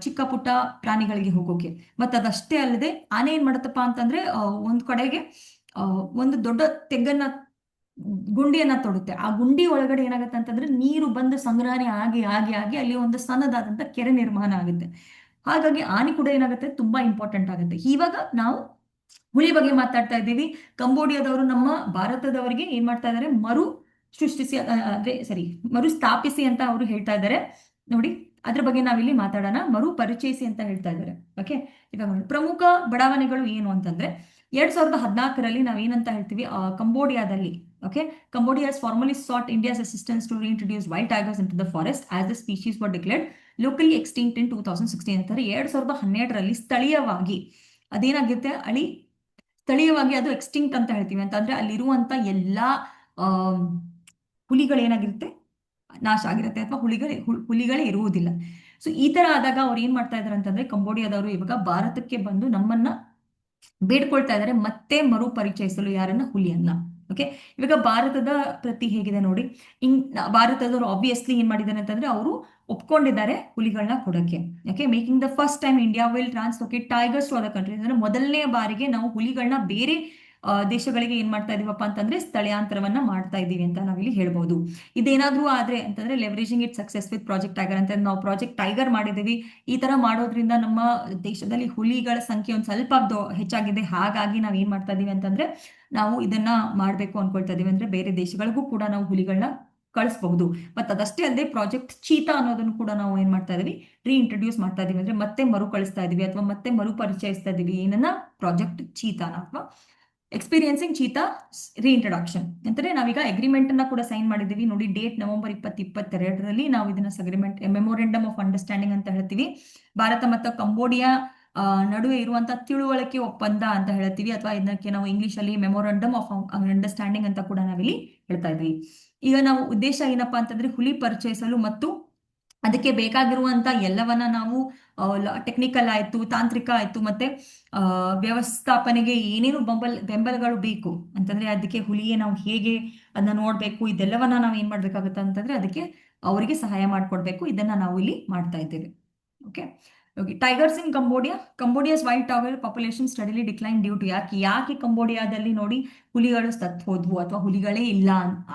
ಚಿಕ್ಕ ಪುಟ್ಟ ಪ್ರಾಣಿಗಳಿಗೆ ಹೋಗೋಕೆ. ಮತ್ತೆ ಅದಷ್ಟೇ ಅಲ್ಲದೆ ಆನೆ ಏನ್ ಮಾಡುತ್ತಪ್ಪ ಅಂತಂದ್ರೆ ಒಂದ್ ಕಡೆಗೆ ಒಂದು ದೊಡ್ಡ ತೆಂಗನ್ನ ಗುಂಡಿಯನ್ನ ತೊಡುತ್ತೆ. ಆ ಗುಂಡಿ ಒಳಗಡೆ ಏನಾಗುತ್ತೆ ಅಂತಂದ್ರೆ ನೀರು ಬಂದು ಸಂಗ್ರಹಣೆ ಆಗಿ ಆಗಿ ಆಗಿ ಅಲ್ಲಿ ಒಂದು ಸಣ್ಣದಾದಂತ ಕೆರೆ ನಿರ್ಮಾಣ ಆಗುತ್ತೆ. ಹಾಗಾಗಿ ಆನೆ ಕೂಡ ಏನಾಗುತ್ತೆ, ತುಂಬಾ ಇಂಪಾರ್ಟೆಂಟ್ ಆಗುತ್ತೆ. ಇವಾಗ ನಾವು ಹುಲಿ ಬಗ್ಗೆ ಮಾತಾಡ್ತಾ ಇದ್ದೀವಿ. ಕಂಬೋಡಿಯಾದವರು ನಮ್ಮ ಭಾರತದವರಿಗೆ ಏನ್ ಮಾಡ್ತಾ ಇದ್ದಾರೆ, ಮರು ಸೃಷ್ಟಿಸಿ ಅಂದ್ರೆ ಸರಿ ಮರು ಸ್ಥಾಪಿಸಿ ಅಂತ ಅವರು ಹೇಳ್ತಾ ಇದ್ದಾರೆ. ನೋಡಿ, ಅದ್ರ ಬಗ್ಗೆ ನಾವಿಲ್ಲಿ ಮಾತಾಡೋಣ. ಮರು ಪರಿಚಯಿಸಿ ಅಂತ ಹೇಳ್ತಾ ಇದ್ದಾರೆ. ಓಕೆ, ಇವಾಗ ನೋಡಿ, ಪ್ರಮುಖ ಬಡಾವಣೆಗಳು ಏನು ಅಂತಂದ್ರೆ 2014ರಲ್ಲಿ ನಾವೇನಂತ ಹೇಳ್ತೀವಿ, ಕಂಬೋಡಿಯಾದಲ್ಲಿ, okay, Cambodia has formally sought India's assistance to reintroduce wild tigers into the forest as the species were declared locally extinct in 2016 ಅಂತಾರೆ. 2012ರಲ್ಲಿ ಸ್ಥಳೀಯವಾಗಿ ಅದೇನಾಗುತ್ತೆ, ಸ್ಥಳೀಯವಾಗಿ ಅದು ಎಕ್ಸ್ಟಿಂಕ್ಟ್ ಅಂತ ಹೇಳ್ತೀವಿ. ಅಂತಂದ್ರೆ ಅಲ್ಲಿರುವಂತ ಎಲ್ಲಾ ಹುಲಿಗಳು ಏನಾಗಿರುತ್ತೆ, ನಾಶ ಆಗಿರುತ್ತೆ, ಅಥವಾ ಹುಲಿಗಳೇ ಇರುವುದಿಲ್ಲ. ಸೊ ಈ ತರ ಆದಾಗ ಅವ್ರು ಏನ್ ಮಾಡ್ತಾ ಇದಾರೆ ಅಂತಂದ್ರೆ, ಕಂಬೋಡಿಯಾದವರು ಇವಾಗ ಭಾರತಕ್ಕೆ ಬಂದು ನಮ್ಮನ್ನ ಬೇಡ್ಕೊಳ್ತಾ ಇದ್ದಾರೆ ಮತ್ತೆ ಮರು ಪರಿಚಯಿಸಲು. ಯಾರನ್ನ? ಹುಲಿಯನ್ನ. ಓಕೆ, ಇವಾಗ ಭಾರತದ ಪ್ರತಿ ಹೇಗಿದೆ ನೋಡಿ. ಭಾರತದವರು ಆಬ್ವಿಯಸ್ಲಿ ಏನ್ ಮಾಡಿದ್ದಾರೆ ಅಂತಂದ್ರೆ ಅವರು ಒಪ್ಕೊಂಡಿದ್ದಾರೆ ಹುಲಿಗಳನ್ನ ಕೊಡಕ್ಕೆ. Okay, making the first time India will translocate tigers to other countries. ಅಂದ್ರೆ ಮೊದಲನೇ ಬಾರಿಗೆ ನಾವು ಹುಲಿಗಳನ್ನ ಬೇರೆ ದೇಶಗಳಿಗೆ ಏನ್ ಮಾಡ್ತಾ ಇದೀವಪ್ಪ ಅಂತಂದ್ರೆ ಸ್ಥಳಾಂತರವನ್ನ ಮಾಡ್ತಾ ಇದೀವಿ ಅಂತ ನಾವಿಲ್ಲಿ ಹೇಳ್ಬಹುದು. ಇದೇನಾದ್ರೂ ಆದ್ರೆ ಅಂತಂದ್ರೆ leveraging it success with project tiger ಅಂತ ನಾವು ಪ್ರಾಜೆಕ್ಟ್ ಟೈಗರ್ ಮಾಡಿದೀವಿ. ಈ ತರ ಮಾಡೋದ್ರಿಂದ ನಮ್ಮ ದೇಶದಲ್ಲಿ ಹುಲಿಗಳ ಸಂಖ್ಯೆ ಒಂದ್ ಸ್ವಲ್ಪ ಹೆಚ್ಚಾಗಿದೆ. ಹಾಗಾಗಿ ನಾವ್ ಏನ್ ಮಾಡ್ತಾ ಇದೀವಿ ಅಂತಂದ್ರೆ ನಾವು ಇದನ್ನ ಮಾಡ್ಬೇಕು ಅನ್ಕೊಳ್ತಾ ಇದೀವಿ. ಅಂದ್ರೆ ಬೇರೆ ದೇಶಗಳಿಗೂ ಕೂಡ ನಾವು ಹುಲಿಗಳನ್ನ ಕಳಿಸಬಹುದು. ಮತ್ತೆ ಅದಷ್ಟೇ ಅಲ್ಲದೆ ಪ್ರಾಜೆಕ್ಟ್ ಚೀತಾ ಅನ್ನೋದನ್ನು ಕೂಡ ನಾವು ಏನ್ ಮಾಡ್ತಾ ಇದೀವಿ, ರೀಇಂಟ್ರೊಡ್ಯೂಸ್ ಮಾಡ್ತಾ ಇದೀವಿ. ಅಂದ್ರೆ ಮತ್ತೆ ಮರು ಕಳಿಸ್ತಾ ಇದೀವಿ ಅಥವಾ ಮತ್ತೆ ಮರು ಪರಿಚಯಿಸ್ತಾ ಇದೀವಿ. ಏನನ್ನ? ಪ್ರಾಜೆಕ್ಟ್ ಚೀತಾನ ಅಥವಾ ಎಕ್ಸ್ಪೀರಿಯನ್ಸಿಂಗ್ ಚೀತಾ ರೀಇಂಟ್ರೊಡಕ್ಷನ್ ಅಂತಂದ್ರೆ ನಾವೀಗ ಅಗ್ರಿಮೆಂಟ್ ಅನ್ನ ಕೂಡ ಸೈನ್ ಮಾಡಿದೀವಿ. ನೋಡಿ, ಡೇಟ್ ನವೆಂಬರ್ 2022ರಲ್ಲಿ ನಾವು ಇದನ್ನ ಅಗ್ರಿಮೆಂಟ್, ಮೆಮೊರೆಂಡಮ್ ಆಫ್ ಅಂಡರ್ಸ್ಟ್ಯಾಂಡಿಂಗ್ ಅಂತ ಹೇಳ್ತೀವಿ. ಭಾರತ ಮತ್ತು ಕಂಬೋಡಿಯಾ ನಡುವೆ ಇರುವಂತಹ ತಿಳುವಳಿಕೆ ಒಪ್ಪಂದ ಅಂತ ಹೇಳ್ತೀವಿ, ಅಥವಾ ಇದಕ್ಕೆ ನಾವು ಇಂಗ್ಲಿಷ್ ಅಲ್ಲಿ ಮೆಮೊರೆಂಡಮ್ ಆಫ್ ಅಂಡರ್ಸ್ಟ್ಯಾಂಡಿಂಗ್ ಅಂತ ಕೂಡ ನಾವಿಲ್ಲಿ ಹೇಳ್ತಾ ಇದ್ವಿ. ಈಗ ನಾವು ಉದ್ದೇಶ ಏನಪ್ಪಾ ಅಂತಂದ್ರೆ ಹುಲಿ ಪರಿಚಯಿಸಲು ಮತ್ತು ಅದಕ್ಕೆ ಬೇಕಾಗಿರುವಂತ ಎಲ್ಲವನ್ನ ನಾವು ಟೆಕ್ನಿಕಲ್ ಆಯ್ತು, ತಾಂತ್ರಿಕ ಆಯ್ತು, ಮತ್ತೆ ವ್ಯವಸ್ಥಾಪನೆಗೆ ಏನೇನು ಬೆಂಬಲಗಳು ಬೇಕು ಅಂತಂದ್ರೆ ಅದಕ್ಕೆ ಹುಲಿಗೆ ನಾವು ಹೇಗೆ ಅದನ್ನ ನೋಡ್ಬೇಕು, ಇದೆಲ್ಲವನ್ನ ನಾವು ಏನ್ ಮಾಡ್ಬೇಕಾಗುತ್ತೆ ಅಂತಂದ್ರೆ ಅದಕ್ಕೆ ಅವರಿಗೆ ಸಹಾಯ ಮಾಡ್ಕೊಡ್ಬೇಕು. ಇದನ್ನ ನಾವು ಇಲ್ಲಿ ಮಾಡ್ತಾ ಇದ್ದೇವೆ. Okay, tigers in Cambodia's wild tiger population steadily decline due to ಯಾಕೆ ಕಂಬೋಡಿಯಾದಲ್ಲಿ ನೋಡಿ ಹುಲಿಗಳು ಸತ್ತು ಹೋದ್ವು ಅಥವಾ ಹುಲಿಗಳೇ ಇಲ್ಲ,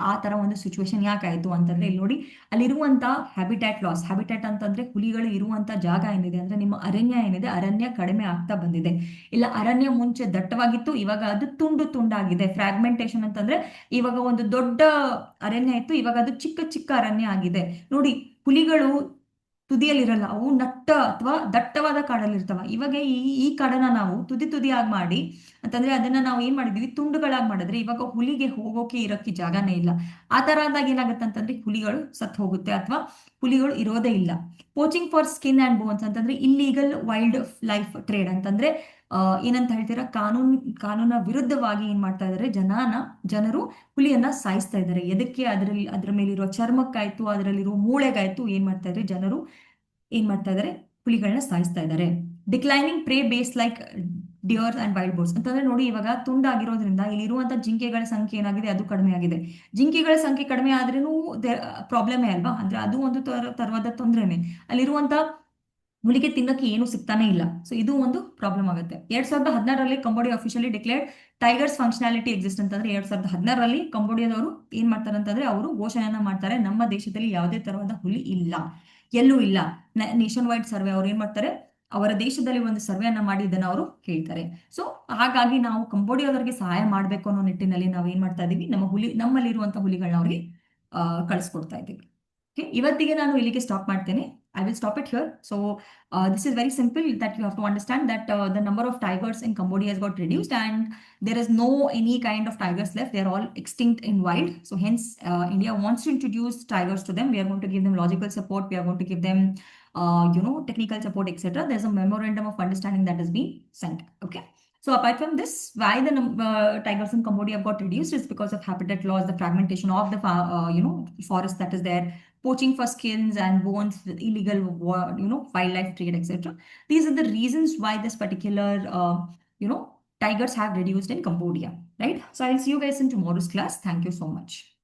ಆ ತರ ಒಂದು ಸಿಚುವೇಶನ್ ಯಾಕಾಯ್ತು ಅಂತಂದ್ರೆ ಇಲ್ಲಿ ನೋಡಿ, ಅಲ್ಲಿರುವಂತ ಹ್ಯಾಬಿಟ್ಯಾಟ್ ಲಾಸ್. ಹ್ಯಾಬಿಟ್ಯಾಟ್ ಅಂತಂದ್ರೆ ಹುಲಿಗಳು ಇರುವಂತ ಜಾಗ ಏನಿದೆ ಅಂದ್ರೆ ನಿಮ್ಮ ಅರಣ್ಯ ಏನಿದೆ, ಅರಣ್ಯ ಕಡಿಮೆ ಆಗ್ತಾ ಬಂದಿದೆ. ಇಲ್ಲ, ಅರಣ್ಯ ಮುಂಚೆ ದಟ್ಟವಾಗಿತ್ತು, ಇವಾಗ ಅದು ತುಂಡು ತುಂಡಾಗಿದೆ. ಫ್ರಾಗ್ಮೆಂಟೇಶನ್ ಅಂತಂದ್ರೆ ಇವಾಗ ಒಂದು ದೊಡ್ಡ ಅರಣ್ಯ ಇತ್ತು, ಇವಾಗ ಅದು ಚಿಕ್ಕ ಚಿಕ್ಕ ಅರಣ್ಯ ಆಗಿದೆ. ನೋಡಿ, ಹುಲಿಗಳು ತುದಿಯಲ್ಲಿರಲ್ಲ, ಅವು ನಟ್ಟ ಅಥವಾ ದಟ್ಟವಾದ ಕಾಡಲ್ಲಿ ಇರ್ತಾವ. ಇವಾಗ ಈ ಕಾಡನ್ನ ನಾವು ತುದಿಯಾಗಿ ಮಾಡಿ ಅಂತಂದ್ರೆ ಅದನ್ನ ನಾವು ಏನ್ ಮಾಡಿದ್ವಿ, ತುಂಡುಗಳಾಗಿ ಮಾಡಿದ್ರೆ ಇವಾಗ ಹುಲಿಗೆ ಹೋಗೋಕೆ ಇರೋಕೆ ಜಾಗನೇ ಇಲ್ಲ. ಆ ತರ ಆದಾಗ ಏನಾಗುತ್ತೆ ಅಂತಂದ್ರೆ ಹುಲಿಗಳು ಸತ್ತು ಹೋಗುತ್ತೆ ಅಥವಾ ಹುಲಿಗಳು ಇರೋದೇ ಇಲ್ಲ. Poaching for skin and bones ಅಂತಂದ್ರೆ ಇಲ್ಲೀಗಲ್ ವೈಲ್ಡ್ ಲೈಫ್ ಟ್ರೇಡ್ ಅಂತಂದ್ರೆ ಏನಂತ ಹೇಳ್ತೀರಾ, ಕಾನೂನ ವಿರುದ್ಧವಾಗಿ ಏನ್ ಮಾಡ್ತಾ ಇದಾರೆ, ಜನರು ಹುಲಿಯನ್ನ ಸಾಯಿಸ್ತಾ ಇದ್ದಾರೆ. ಎದಕ್ಕೆ? ಅದ್ರ ಮೇಲಿರೋ ಚರ್ಮಕ್ಕಾಯ್ತು, ಅದರಲ್ಲಿರೋ ಮೂಳೆಗಾಯ್ತು ಏನ್ ಮಾಡ್ತಾ ಇದ್ದಾರೆ, ಜನರು ಏನ್ ಮಾಡ್ತಾ ಇದಾರೆ, ಹುಲಿಗಳನ್ನ ಸಾಯಿಸ್ತಾ ಇದ್ದಾರೆ. Declining pray base like dears and wild Bohr's ಅಂತಂದ್ರೆ ನೋಡಿ, ಇವಾಗ ತುಂಡಾಗಿರೋದ್ರಿಂದ ಇಲ್ಲಿರುವಂತ ಜಿಂಕೆಗಳ ಸಂಖ್ಯೆ ಏನಾಗಿದೆ, ಅದು ಕಡಿಮೆ ಆಗಿದೆ. ಜಿಂಕೆಗಳ ಸಂಖ್ಯೆ ಕಡಿಮೆ ಆದ್ರೂ ಪ್ರಾಬ್ಲಮೇ ಅಲ್ವಾ, ಅಂದ್ರೆ ಅದು ಒಂದು ತರವಾದ ತೊಂದರೆನೆ. ಅಲ್ಲಿರುವಂತ ಹುಲಿಗೆ ತಿನ್ನಕ್ಕೆ ಏನು ಸಿಗ್ತಾನೆ ಇಲ್ಲ. ಸೊ ಇದು ಒಂದು ಪ್ರಾಬ್ಲಮ್ ಆಗುತ್ತೆ. 2016ರಲ್ಲಿ Cambodia officially declared tigers functionality exist ಅಂತಂದ್ರೆ 2016ರಲ್ಲಿ ಕಂಬೋಡಿಯಾದವರು ಏನ್ ಮಾಡ್ತಾರೆ ಅಂತಂದ್ರೆ ಅವರು ಘೋಷಣೆಯನ್ನ ಮಾಡ್ತಾರೆ, ನಮ್ಮ ದೇಶದಲ್ಲಿ ಯಾವುದೇ ತರವಾದ ಹುಲಿ ಇಲ್ಲ, ಎಲ್ಲೂ ಇಲ್ಲ. ನೇಷನ್ ವೈಡ್ ಸರ್ವೆ ಅವ್ರು ಏನ್ ಮಾಡ್ತಾರೆ, ಅವರ ದೇಶದಲ್ಲಿ ಒಂದು ಸರ್ವೆಯನ್ನ ಮಾಡಿ ಇದನ್ನ ಅವರು ಹೇಳ್ತಾರೆ. ಸೊ ಹಾಗಾಗಿ ನಾವು ಕಂಬೋಡಿಯಾದವರಿಗೆ ಸಹಾಯ ಮಾಡ್ಬೇಕು ಅನ್ನೋ ನಿಟ್ಟಿನಲ್ಲಿ ನಾವು ಏನ್ ಮಾಡ್ತಾ ಇದೀವಿ, ನಮ್ಮಲ್ಲಿರುವಂತಹ ಹುಲಿಗಳನ್ನ ಅವ್ರಿಗೆ ಕಳಿಸ್ಕೊಡ್ತಾ ಇದ್ದೀವಿ. ಇವತ್ತಿಗೆ ನಾನು ಇಲ್ಲಿಗೆ ಸ್ಟಾಪ್ ಮಾಡ್ತೇನೆ. I will stop it here. So this is very simple, that you have to understand that the number of tigers in Cambodia has got reduced and there is no any kind of tigers left. They are all extinct in wild. So hence India wants to introduce tigers to them. We are going to give them logical support. We are going to give them technical support, etc. There's a memorandum of understanding that has been sent. Okay. So apart from this, why the tigers in Cambodia got reduced is because of habitat loss, the fragmentation of the forest that is there, poaching for skins and bones, illegal wildlife trade, etc. These are the reasons why this particular tigers have reduced in Cambodia, right? So I'll see you guys in tomorrow's class. Thank you so much.